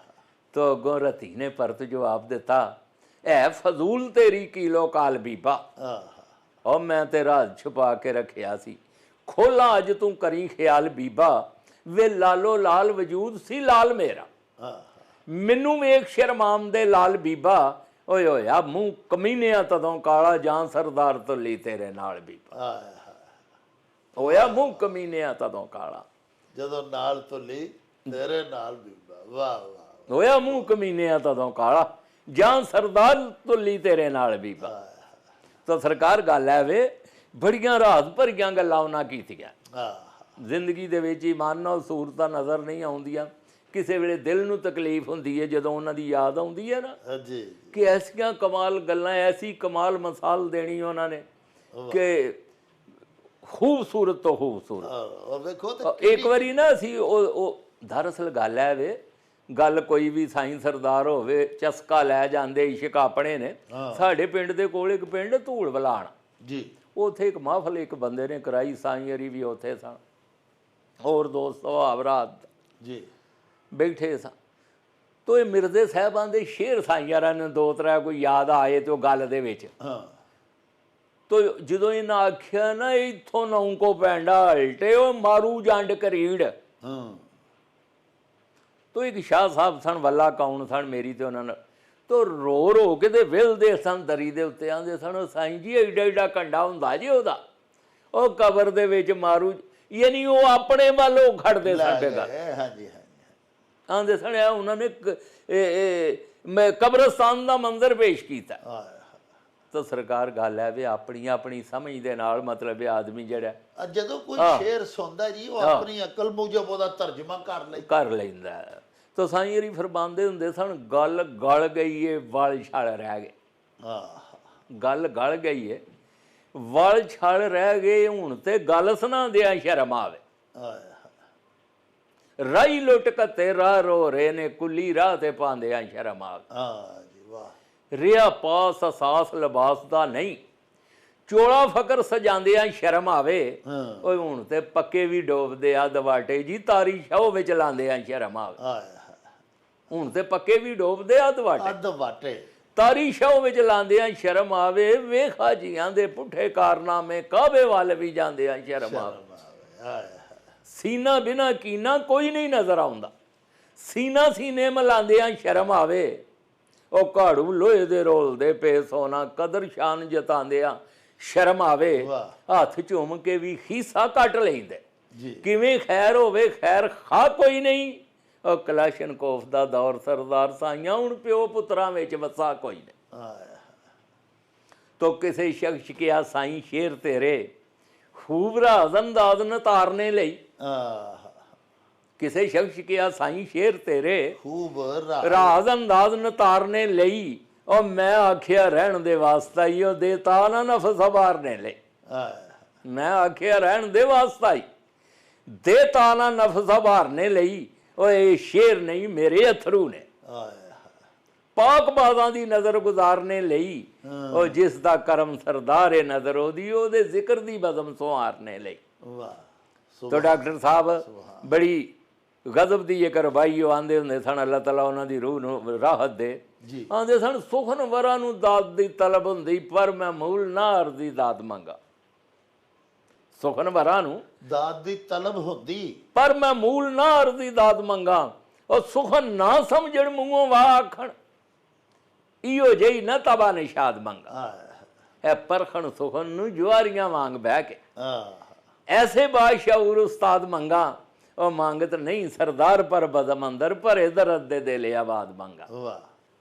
ਤੋ ਅੱਗੋਂ ਰਤੀ ਨੇ ਪਰਤ ਜਵਾਬ ਦਿੱਤਾ, ਐ ਫਜ਼ੂਲ ਤੇਰੀ ਕੀਲੋ ਕਾਲ ਬੀਬਾ, ਉਹ ਮੈਂ ਤੇ ਰਾਜ ਛੁਪਾ ਕੇ ਰੱਖਿਆ ਸੀ, ਖੋਲਾ ਅੱਜ ਤੂੰ ਕਰੀ ਖਿਆਲ ਬੀਬਾ, ਵੇ ਲਾਲੋ ਲਾਲ ਵਜੂਦ ਸੀ ਲਾਲ ਮੇਰਾ, ਮੈਨੂੰ ਵੇਖ ਸ਼ਰਮਾਮ ਦੇ ਲਾਲ ਬੀਬਾ, ਓਏ ਹੋਇਆ ਮੂੰਹ ਕਮੀਨਿਆ ਤਦੋਂ ਕਾਲਾ, ਜਾਂ ਸਰਦਾਰ ਤੁੱਲੀ ਤੇਰੇ ਨਾਲ ਬੀਬਾ, ਹੋਇਆ ਮੂੰਹ ਕਮੀਨਿਆ ਤਦੋਂ ਕਾਲਾ, ਜਦੋਂ ਨਾਲ ਤੁੱਲੀ ਤੇਰੇ ਨਾਲ ਬੀਬਾ। ਵਾਹ ਵਾਹ, ਹੋਇਆ ਮੂੰਹ ਕਮੀਨਿਆ ਤਦੋਂ ਕਾਲਾ, ਜਾਂ ਸਰਦਾਰ ਤੁੱਲੀ ਤੇਰੇ ਨਾਲ ਬੀਬਾ। ਤਾਂ ਸਰਕਾਰ ਗੱਲ ਹੈ ਵੇ, ਬੜੀਆਂ ਰਾਜ਼ ਭਰੀਆਂ ਗੱਲਾਂ ਉਹਨਾਂ ਕੀਤੀਆਂ। ਜ਼ਿੰਦਗੀ ਦੇ ਵਿੱਚ ਈਮਾਨ ਨਾਲ ਸੂਰਤਾਂ ਨਜ਼ਰ ਨਹੀਂ ਆਉਂਦੀਆਂ, ਕਿਸੇ ਵੇਲੇ ਦਿਲ ਨੂੰ ਤਕਲੀਫ ਹੁੰਦੀ ਹੈ ਜਦੋਂ ਉਹਨਾਂ ਦੀ ਯਾਦ ਆਉਂਦੀ ਹੈ ਨਾ, ਕਿ ਐਸੀਆਂ ਕਮਾਲ ਗੱਲਾਂ, ਐਸੀ ਕਮਾਲ ਮਿਸਾਲ ਦੇਣੀ ਉਹਨਾਂ ਨੇ ਕਿ ਖੂਬਸੂਰਤ ਤੋਂ ਖੂਬਸੂਰਤ। ਇੱਕ ਵਾਰੀ ਨਾ ਅਸੀਂ ਉਹ ਦਰਅਸਲ ਗੱਲ ਹੈ ਵੇ, ਗੱਲ ਕੋਈ ਵੀ ਸਾਈਂ ਸਰਦਾਰ ਹੋਵੇ ਚਸਕਾ ਲੈ ਜਾਂਦੇ ਇਸ਼ਕ ਆਪਣੇ ਨੇ। ਸਾਡੇ ਪਿੰਡ ਦੇ ਕੋਲ ਇੱਕ ਪਿੰਡ ਧੂੜ ਬਲਾਣ ਜੀ, ਉੱਥੇ ਇੱਕ ਮਹਫਲ ਇੱਕ ਬੰਦੇ ਨੇ ਕਰਾਈ, ਸਾਈਂ ਅਰੀ ਵੀ ਉੱਥੇ ਸਨ, ਹੋਰ ਦੋਸਤ ਸੁਹਾਵਰਾਤ ਜੀ ਬੈਠੇ ਸਨ। ਤੋ ਇਹ ਮਿਰਜ਼ੇ ਸਾਹਿਬਾਂ ਦੇ ਸ਼ੇਰ ਸਾਈਂਆਰਾਂ ਨੇ 2-3 ਕੋਈ ਯਾਦ ਆਏ ਤੇ ਉਹ ਗੱਲ ਦੇ ਵਿੱਚ। ਤੋ ਜਦੋਂ ਇਹਨਾਂ ਆਖਿਆ ਨਾ ਇੱਥੋਂ ਨੌਂ ਕੋ ਪੈਂਡਾ ਹਲਟੇ ਉਹ ਮਾਰੂ ਜੰਡ ਕਰੀੜ। ਤੋ ਇੱਕ ਸ਼ਾਹ ਸਾਹਿਬ ਸਨ, ਵੱਲਾ ਕੌਣ ਸਨ ਮੇਰੀ ਤੇ ਉਹਨਾਂ ਨਾਲ, ਤੋ ਰੋ ਰੋ ਕੇ ਤੇ ਵਿਲਦੇ ਸਨ ਦਰੀ ਦੇ ਉੱਤੇ। ਆਂਦੇ ਸਨ ਸਾਈਂ ਜੀ ਐਡਾ ਐਡਾ ਕੰਡਾ ਹੁੰਦਾ ਜੀ ਉਹਦਾ, ਉਹ ਕਬਰ ਦੇ ਵਿੱਚ ਮਾਰੂ, ਯਾਨੀ ਉਹ ਆਪਣੇ ਵੱਲੋਂ ਖੜਦੇ ਸਾਡੇ ਗੱਲ। ਆਂਦੇ ਸਨ ਉਹਨਾਂ ਨੇ ਮੈਂ ਕਬਰਸਤਾਨ ਦਾ ਮੰਜ਼ਰ ਪੇਸ਼ ਕੀਤਾ। ਤਾਂ ਸਰਕਾਰ ਗੱਲ ਹੈ ਵੀ ਆਪਣੀ ਆਪਣੀ ਸਮਝ ਦੇ ਨਾਲ, ਮਤਲਬ ਇਹ ਆਦਮੀ ਜਿਹੜਾ ਜਦੋਂ ਕੋਈ ਸ਼ੇਰ ਸੁਣਦਾ ਜੀ ਉਹ ਆਪਣੀ ਅਕਲ ਮੁਜਬ ਉਹਦਾ ਤਰਜਮਾ ਕਰ ਲੈਂਦਾ। ਤਾਂ ਸਾਈਂ ਅਰੀ ਫਰਮਾਉਂਦੇ ਹੁੰਦੇ ਸਨ, ਗੱਲ ਗਲ ਗਈ ਏ ਵਲ ਛਲ ਰਹਿ ਗਏ। ਗੱਲ ਗਲ ਗਈ ਏ ਵਲ ਛਲ ਰਹਿ ਗਏ, ਹੁਣ ਤੇ ਗੱਲ ਸੁਣਾ ਦਿਆਂ ਸ਼ਰਮ ਆਵੇ। ਰਾਈ ਲੁੱਟ ਕੱਤੇ ਰਾਹ ਰੋ ਰਹੇ ਨੇ, ਕੁੱਲੀ ਰਾਹ ਤੇ ਪਾਉਂਦਿਆਂ ਸ਼ਰਮ ਆਵੇ। ਰਿਆ ਪਾਸ ਅਸਾਸ ਲਿਬਾਸ ਦਾ ਨਹੀਂ, ਚੋਲਾ ਫਕਰ ਸਜਾਉਂਦਿਆਂ ਸ਼ਰਮ ਆਵੇ। ਓਏ ਹੁਣ ਤੇ ਪੱਕੇ ਵੀ ਡੋਬਦੇ ਆ ਦਵਾਟੇ ਜੀ, ਤਾਰੀ ਸ਼ਾਹ ਵਿੱਚ ਲਾਉਂਦਿਆਂ ਸ਼ਰਮ ਆਵੇ। ਹੁਣ ਤੇ ਪੱਕੇ ਵੀ ਡੋਬਦੇ ਆ ਦਵਾਟੇ, ਤਾਰੀ ਸ਼ਾਹ ਵਿੱਚ ਲਾਉਂਦਿਆਂ ਸ਼ਰਮ ਆਵੇ। ਵੇਖਾ ਜੀਆਂ ਦੇ ਪੁੱਠੇ ਕਾਰਨਾਮੇ, ਕਾਬੇ ਵੱਲ ਵੀ ਜਾਂਦਿਆਂ ਸ਼ਰਮ ਆਵੇ। ਸੀਨਾ ਬਿਨਾ ਕੀਨਾ ਕੋਈ ਨਹੀਂ ਨਜ਼ਰ ਆਉਂਦਾ, ਸੀਨਾ ਸੀਨੇ ਮਿਲਾਉਂਦਿਆਂ ਸ਼ਰਮ ਆਵੇ। ਉਹ ਘਾੜੂ ਲੋਹੇ ਦੇ ਰੋਲਦੇ ਪਏ ਸੋਨਾ, ਕਦਰ ਸ਼ਾਨ ਜਤਾਉਂਦਿਆਂ ਸ਼ਰਮ ਆਵੇ। ਹੱਥ ਝੁੰਮ ਕੇ ਵੀ ਹਿੱਸਾ ਕੱਟ ਲੈਂਦੇ, ਕਿਵੇਂ ਖੈਰ ਹੋਵੇ ਖੈਰ ਖਾ ਕੋਈ ਨਹੀਂ। ਉਹ ਕਲਾਸ਼ਨਕੋਫ ਦਾ ਦੌਰ ਸਰਦਾਰ ਸਾਈਆਂ, ਹੁਣ ਪਿਓ ਪੁੱਤਰਾਂ ਵਿੱਚ ਵਸਾ ਕੋਈ ਨਹੀਂ। ਤੋ ਕਿਸੇ ਸ਼ਖਸ ਕਿਹਾ ਸਾਈਂ ਸ਼ੇਰ ਤੇਰੇ, ਖੂਬ ਰਾਜ਼ ਅੰਦਾਜ਼ ਨਤਾਰਨੇ ਲਈ। ਕਿਸੇ ਸ਼ਖਸ ਕਿਹਾ ਸਾਈਂ ਸ਼ੇਰ ਤੇਰੇ, ਖੂਬ ਰਾਜ਼ ਅੰਦਾਜ਼ ਨਤਾਰਨੇ ਲਈ। ਉਹ ਮੈਂ ਆਖਿਆ ਰਹਿਣ ਦੇ ਵਾਸਤਾ ਹੀ, ਉਹ ਦੇਤਾ ਨਾ ਨਫਸ ਸਵਾਰਨੇ ਲਈ। ਮੈਂ ਆਖਿਆ ਰਹਿਣ ਦੇ ਵਾਸਤਾ ਹੀ, ਦੇ ਤਾਨਾ ਨਫਸ ਹਾਰਨੇ ਲਈ ਓਏ ਸ਼ੇਰ ਨਹੀਂ ਮੇਰੇ ਅਥਰੂ ਨੇ, ਪਾਕ ਬਾਜ਼ਾਂ ਦੀ ਨਜ਼ਰ ਗੁਜ਼ਾਰਨੇ ਲਈ ਉਹ ਜਿਸ ਦਾ ਕਰਮ ਸਰਦਾਰ ਏ ਨਜ਼ਰ ਉਹਦੀ, ਉਹਦੇ ਜ਼ਿਕਰ ਦੀ ਬਜ਼ਮ ਸੁਹਾਰਨੇ ਲਈ। ਵਾਹ। ਤੋ ਡਾਕਟਰ ਸਾਹਿਬ ਬੜੀ ਗਜ਼ਬ ਦੀ ਜੇਕਰ ਬਾਈ ਉਹ ਆਂਦੇ ਹੁੰਦੇ ਸਨ, ਅੱਲਾਹ ਤਾਲਾ ਉਹਨਾਂ ਦੀ ਰੂਹ ਨੂੰ ਰਾਹਤ ਦੇ, ਆਂਦੇ ਸਨ ਸੁਖਨ ਵਰਾਂ ਨੂੰ ਦਾਤ ਦੀ ਤਲਬ ਹੁੰਦੀ, ਪਰ ਮੈਂ ਮੂਲ ਨਾ ਅਰਜ਼ੀ ਦਾਤ ਮੰਗਾ। ਸੁਖਨ ਵਰਾਂ ਨੂੰ ਦਾਤ ਦੀ ਤਲਬ ਹੁੰਦੀ, ਪਰ ਮੈਂ ਮੂਲ ਨਾ ਅਰਜ਼ੀ ਦਾਤ ਮੰਗਾ। ਉਹ ਸੁਖਨ ਨਾ ਸਮਝਣ ਮੂੰਹੋਂ ਵਾਹ ਆਖਣ, ਇਹੋ ਜਿਹੀ ਨਾ ਤਬਾ ਨਿਸ਼ਾਦ ਮੰਗਾ। ਇਹ ਪਰਖਣ ਸੁਖਨ ਨੂੰ ਜੁਆਰੀਆਂ ਵਾਂਗ ਬਹਿ ਕੇ, ਐਸੇ ਬਾਸ਼ਊਰ ਉਸਤਾਦ ਮੰਗਾ। ਉਹ ਮੰਗਤ ਨਹੀਂ ਸਰਦਾਰ ਪਰ ਬਜ਼ਮ ਅੰਦਰ, ਭਰੇ ਦਰਦ ਦੇ ਦਿਲ ਆਬਾਦ ਮੰਗਾ। ਵਾਹ।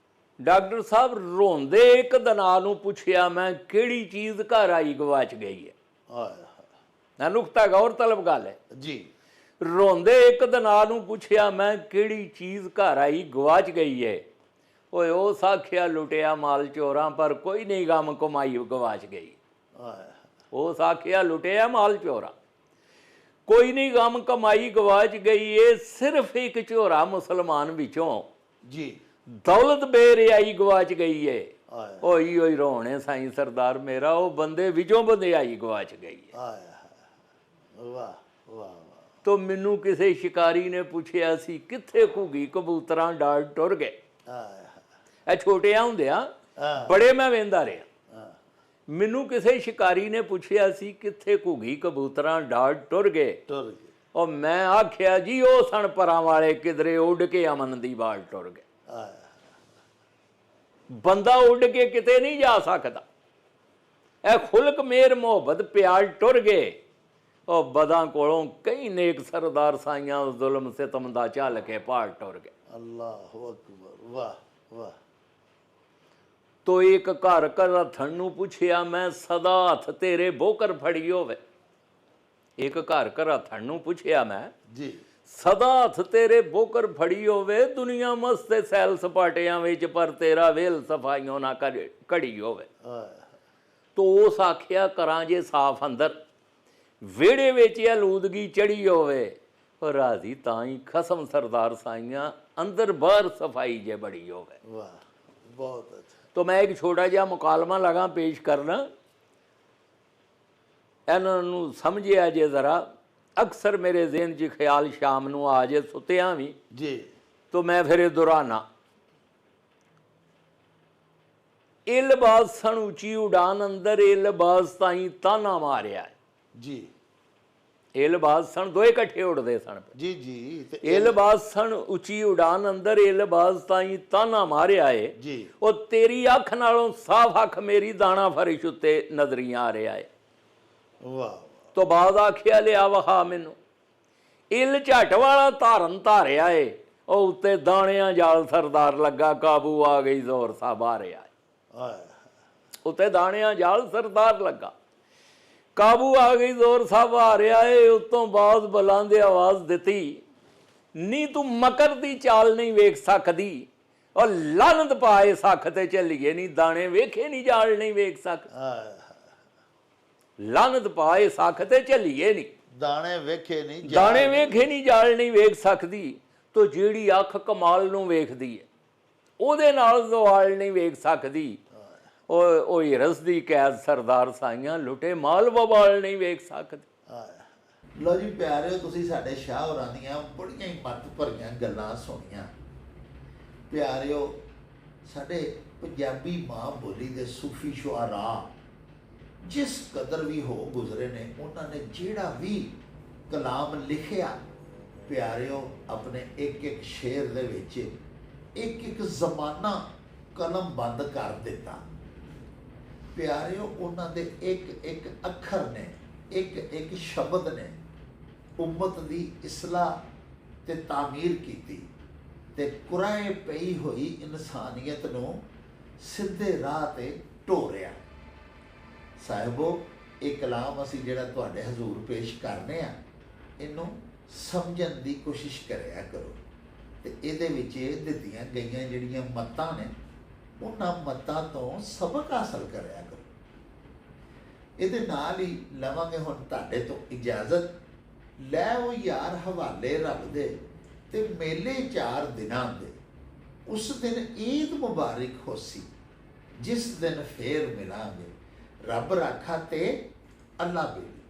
ਡਾਕਟਰ ਸਾਹਿਬ ਰੋਂਦੇ ਇੱਕ ਦਿਨਾਂ ਨੂੰ ਪੁੱਛਿਆ ਮੈਂ, ਕਿਹੜੀ ਚੀਜ਼ ਘਰ ਆਈ ਗਵਾਚ ਗਈ ਹੈ। ਨਾ ਨੁਕਤਾ ਗੌਰ ਤਲਬ ਗੱਲ ਹੈ ਜੀ। ਰੋਂਦੇ ਇੱਕ ਦਿਨਾਂ ਨੂੰ ਪੁੱਛਿਆ ਮੈਂ, ਕਿਹੜੀ ਚੀਜ਼ ਘਰ ਆਈ ਗਵਾਚ ਗਈ ਹੈ। ਓਏ ਉਹ ਸਾਖਿਆ ਲੁੱਟਿਆ ਮਾਲ ਚੋਰਾਂ, ਪਰ ਕੋਈ ਨਹੀਂ ਗਮ ਕਮਾਈ ਗਵਾਚ ਗਈ। ਉਹ ਸਾਖਿਆ ਲੁੱਟਿਆ ਮਾਲ ਚੋਰਾਂ, ਕੋਈ ਨਹੀਂ ਗਮ ਕਮਾਈ ਗਵਾਚ ਗਈ ਏ। ਸਿਰਫ ਇੱਕ ਝੋਰਾ ਮੁਸਲਮਾਨ ਵਿੱਚੋਂ ਜੀ ਦੌਲਤ ਬੇਰਿਆਈ ਗਵਾਚ ਗਈ ਏ। ਓਈ ਓਈ ਰੋਣੇ ਸਾਈਂ ਸਰਦਾਰ ਮੇਰਾ, ਉਹ ਬੰਦੇ ਵਿੱਚੋਂ ਬੰਦਿਆਈ ਗਵਾਚ ਗਈ ਏ। ਵਾਹ ਵਾਹ। ਤੋ ਮੈਨੂੰ ਕਿਸੇ ਸ਼ਿਕਾਰੀ ਨੇ ਪੁੱਛਿਆ ਸੀ, ਕਿੱਥੇ ਘੁੱਗੀ ਕਬੂਤਰਾਂ ਡਾਲ ਟੁਰ ਗਏ। ਇਹ ਛੋਟਿਆਂ ਹੁੰਦਿਆਂ ਬੜੇ ਮੈਂ ਵੇਂਦਾ ਰਿਹਾ। ਮੈਨੂੰ ਕਿਸੇ ਸ਼ਿਕਾਰੀ ਨੇ ਪੁੱਛਿਆ ਸੀ, ਕਿੱਥੇ ਘੁੱਗੀ ਕਬੂਤਰਾਂ ਡਾਲ ਟੁਰ ਗਏ। ਉਹ ਮੈਂ ਆਖਿਆ ਜੀ ਉਹ ਸਣ ਪਰਾਂ ਵਾਲੇ, ਕਿਧਰੇ ਉੱਡ ਕੇ ਅਮਨ ਦੀ ਬਾਲ ਟੁਰ ਗਏ। ਬੰਦਾ ਉੱਡ ਕੇ ਕਿਤੇ ਨਹੀਂ ਜਾ ਸਕਦਾ। ਇਹ ਖੁਲਕ ਮੇਰ ਮੁਹੱਬਤ ਪਿਆਰ ਟੁਰ ਗਏ। ਉਹ ਬਦਾਂ ਕੋਲੋਂ ਕਈ ਨੇਕ ਸਰਦਾਰ ਸਾਈਆਂ ਜ਼ੁਲਮ ਸਿਤਮ ਦਾ ਝੱਲ ਕੇ ਪਾਲ ਟੁਰ ਗਏ। ਅੱਲਾਹੁ ਅਕਬਰ। ਵਾਹ ਵਾਹ। ਤੋ ਇੱਕ ਘਰ ਘਰ ਹੱਥਣ ਨੂੰ ਪੁੱਛਿਆ ਮੈਂ, ਸਦਾ ਹੱਥ ਤੇਰੇ ਬੋਕਰ ਫੜੀ ਹੋਵੇ। ਇੱਕ ਘਰ ਘਰ ਹੱਥਣ ਨੂੰ ਪੁੱਛਿਆ ਮੈਂ ਜੀ, ਸਦਾ ਹੱਥ ਤੇਰੇ ਬੋਕਰ ਫੜੀ ਹੋਵੇ। ਦੁਨੀਆ ਮਸਤੇ ਸੈਲ ਸਪਾਟਿਆਂ ਵਿੱਚ, ਪਰ ਤੇਰਾ ਵੇਲ ਸਫਾਈਆਂ ਨਾ ਘੜੀ ਹੋਵੇ। ਤੋ ਉਸ ਆਖਿਆ ਕਰਾਂ ਜੇ ਸਾਫ ਅੰਦਰ, ਵਿਹੜੇ ਵਿੱਚ ਆਲੂਦਗੀ ਚੜੀ ਹੋਵੇ। ਰਾਜ਼ੀ ਤਾਂ ਹੀ ਖਸਮ ਸਰਦਾਰ ਸਾਈਆਂ, ਅੰਦਰ ਬਾਹਰ ਸਫਾਈ ਜੇ ਬੜੀ ਹੋਵੇ। ਵਾਹ ਬਹੁਤ ਅੱਛਾ। ਤੋ ਮੈਂ ਇੱਕ ਛੋਟਾ ਜਿਹਾ ਮੁਕਾਲਮਾ ਲਗਾ ਪੇਸ਼ ਕਰਨਾ, ਇਹਨਾਂ ਨੂੰ ਸਮਝਿਆ ਜੇ ਜ਼ਰਾ। ਅਕਸਰ ਮੇਰੇ ਜ਼ਿਹਨ 'ਚ ਖਿਆਲ ਸ਼ਾਮ ਨੂੰ ਆ ਜੇ ਸੁੱਤਿਆਂ ਵੀ ਜੀ, ਤੋ ਮੈਂ ਫਿਰ ਇਹ ਦੁਹਰਾਨਾ। ਇਹ ਲਿਬਾਸ ਸਣ ਉੱਚੀ ਉਡਾਨ ਅੰਦਰ, ਇਹ ਲਿਬਾਸ ਤਾਈਂ ਤਾਨਾ ਮਾਰਿਆ। ਜੀ ਇਹ ਲਿਬਾਸ ਸਣ ਦੋਏ ਇਕੱਠੇ ਉੱਡਦੇ ਸਨ। ਜੀ ਜੀ। ਤੇ ਇਹ ਲਿਬਾਸ ਸਣ ਉੱਚੀ ਉਡਾਨ ਅੰਦਰ, ਇਹ ਲਿਬਾਸ ਤਾਈਂ ਤਾਨਾ ਮਾਰਿਆ ਏ। ਜੀ। ਉਹ ਤੇਰੀ ਅੱਖ ਨਾਲੋਂ ਸਾਫ ਅੱਖ ਮੇਰੀ ਦਾਣਾ ਫਰਿਸ਼ ਉੱਤੇ ਨਜ਼ਰੀਆਂ ਆ ਰਿਹਾ ਏ। ਵਾਹ। ਤੋਂ ਬਾਅਦ ਆਖਿਆ ਲਿਆ ਵਹਾ ਮੈਨੂੰ, ਇਲ ਝੱਟ ਵਾਲਾ ਧਾਰਨ ਧਾਰਿਆ ਏ। ਉਹ ਉੱਤੇ ਦਾਣਿਆਂ ਜਾਲ ਸਰਦਾਰ ਲੱਗਾ, ਕਾਬੂ ਆ ਗਈ ਜ਼ੋਰ ਸਾਹਿਬ ਆ ਰਿਹਾ ਏ। ਉੱਤੇ ਦਾਣਿਆਂ ਜਾਲ ਸਰਦਾਰ ਲੱਗਾ, ਕਾਬੂ ਆ ਗਈ ਜ਼ੋਰ ਸਾਹਿਬ ਆ ਰਿਹਾ ਏ। ਉਤੋਂ ਬਾਅਦ ਬੁਲੰਦ ਆਵਾਜ਼ ਦਿੱਤੀ, ਨੀ ਤੂੰ ਮਕਰ ਦੀ ਚਾਲ ਨਹੀਂ ਵੇਖ ਸਕਦੀ। ਉਹ ਲਾਨਤ ਪਾਏ ਸੱਖ ਤੇ ਚੱਲੀਏ, ਨੀ ਦਾਣੇ ਵੇਖੇ ਨੀ ਜਾਲ ਨਹੀਂ ਵੇਖ ਸਕਦੀ। ਲਾਨਤ ਪਾਏ ਸੱਖ ਤੇ ਚੱਲੀਏ ਨੀ, ਦਾਣੇ ਵੇਖੇ ਨਹੀਂ, ਦਾਣੇ ਵੇਖੇ ਨਹੀਂ ਜਾਲ ਨਹੀਂ ਵੇਖ ਸਕਦੀ। ਤੋ ਜਿਹੜੀ ਅੱਖ ਕਮਾਲ ਨੂੰ ਵੇਖਦੀ ਹੈ, ਉਹਦੇ ਨਾਲ ਜ਼ਵਾਲ ਨਹੀਂ ਵੇਖ ਸਕਦੀ। ਉਹ ਹਿਰਸ ਦੀ ਕੈਦ ਸਰਦਾਰ ਸਾਈਆਂ, ਲੁੱਟੇ ਮਾਲ ਵਬਾਲ ਨਹੀਂ ਵੇਖ ਸਕਦੇ। ਲੋ ਜੀ ਪਿਆਰਿਓ, ਤੁਸੀਂ ਸਾਡੇ ਸ਼ਾਹ ਹੋਰਾਂ ਦੀਆਂ ਬੜੀਆਂ ਹੀ ਮੱਤ ਭਰੀਆਂ ਗੱਲਾਂ ਸੁਣੀਆਂ। ਪਿਆਰਿਓ, ਸਾਡੇ ਪੰਜਾਬੀ ਮਾਂ ਬੋਲੀ ਦੇ ਸੂਫੀ ਸ਼ੁਆਰਾ ਜਿਸ ਕਦਰ ਵੀ ਹੋ ਗੁਜ਼ਰੇ ਨੇ, ਉਹਨਾਂ ਨੇ ਜਿਹੜਾ ਵੀ ਕਲਾਮ ਲਿਖਿਆ ਪਿਆਰਿਓ, ਆਪਣੇ ਇੱਕ ਇੱਕ ਸ਼ੇਰ ਦੇ ਵਿੱਚ ਇੱਕ ਇੱਕ ਜ਼ਮਾਨਾ ਕਲਮ ਬੰਦ ਕਰ ਦਿੱਤਾ। ਪਿਆਰਿਓ, ਉਹਨਾਂ ਦੇ ਇੱਕ ਇੱਕ ਅੱਖਰ ਨੇ, ਇੱਕ ਇੱਕ ਸ਼ਬਦ ਨੇ ਉਮਤ ਦੀ ਇਸਲਾਹ ਤੇ ਤਾਮੀਰ ਕੀਤੀ ਤੇ ਕੁਰਾਏ ਪਈ ਹੋਈ ਇਨਸਾਨੀਅਤ ਨੂੰ ਸਿੱਧੇ ਰਾਹ ਤੇ ਢੋਰਿਆ। ਸਾਹਿਬੋ, ਇਹ ਕਲਾਮ ਅਸੀਂ ਜਿਹੜਾ ਤੁਹਾਡੇ ਹਜ਼ੂਰ ਪੇਸ਼ ਕਰਨੇ ਆ, ਇਹਨੂੰ ਸਮਝਣ ਦੀ ਕੋਸ਼ਿਸ਼ ਕਰਿਆ ਕਰੋ ਤੇ ਇਹਦੇ ਵਿੱਚ ਦਿੱਤੀਆਂ ਗਈਆਂ ਜਿਹੜੀਆਂ ਮੱਤਾਂ ਨੇ, ਉਹਨਾਂ ਮੱਤਾਂ ਤੋਂ ਸਬਕ ਹਾਸਲ ਕਰਿਆ ਕਰੋ। ਇਹਦੇ ਨਾਲ ਹੀ ਲਵਾਂਗੇ ਹੁਣ ਤੁਹਾਡੇ ਤੋਂ ਇਜਾਜ਼ਤ। ਲੈ ਉਹ ਯਾਰ ਹਵਾਲੇ ਰੱਬ ਦੇ ਤੇ ਮੇਲੇ 4 ਦਿਨਾਂ ਦੇ। ਉਸ ਦਿਨ ਈਦ ਮੁਬਾਰਕ ਹੋਸੀ, ਜਿਸ ਦਿਨ ਫੇਰ ਮਿਲਾਂਗੇ। ਰੱਬ ਰਾਖਾ ਤੇ ਅੱਲਾ ਬੇਲੀ।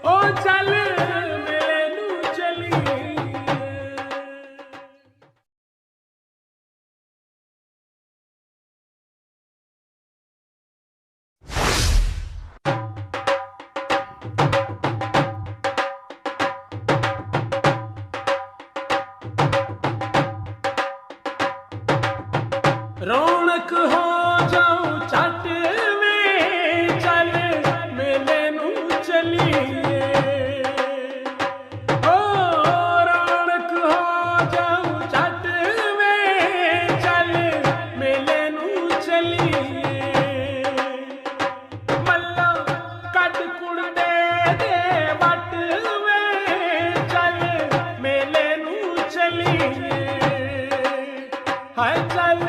ਓ ਚੱਲ ਮੇਲੇ ਨੂੰ ਚਲੀਏ। ਰੌਣਕ ਹੋ ਜਾਊ ਛੱਟ ਵੇ, ਚੱਲ ਮੇਲੇ ਨੂੰ ਚਲੀਏ। ਓ ਰੌਣਕ ਹੋ ਜਾਊ ਛੱਟ ਵੇ, ਚੱਲ ਮੇਲੇ ਨੂੰ ਚਲੀਏ। ਮੱਲਾ ਕੱਢ ਕੁੜਦੇ ਦੇ ਵੱਟ ਵੇ, ਚੱਲ ਮੇਲੇ ਨੂੰ ਚਲੀਏ। ਹਾਏ ਚੱਲ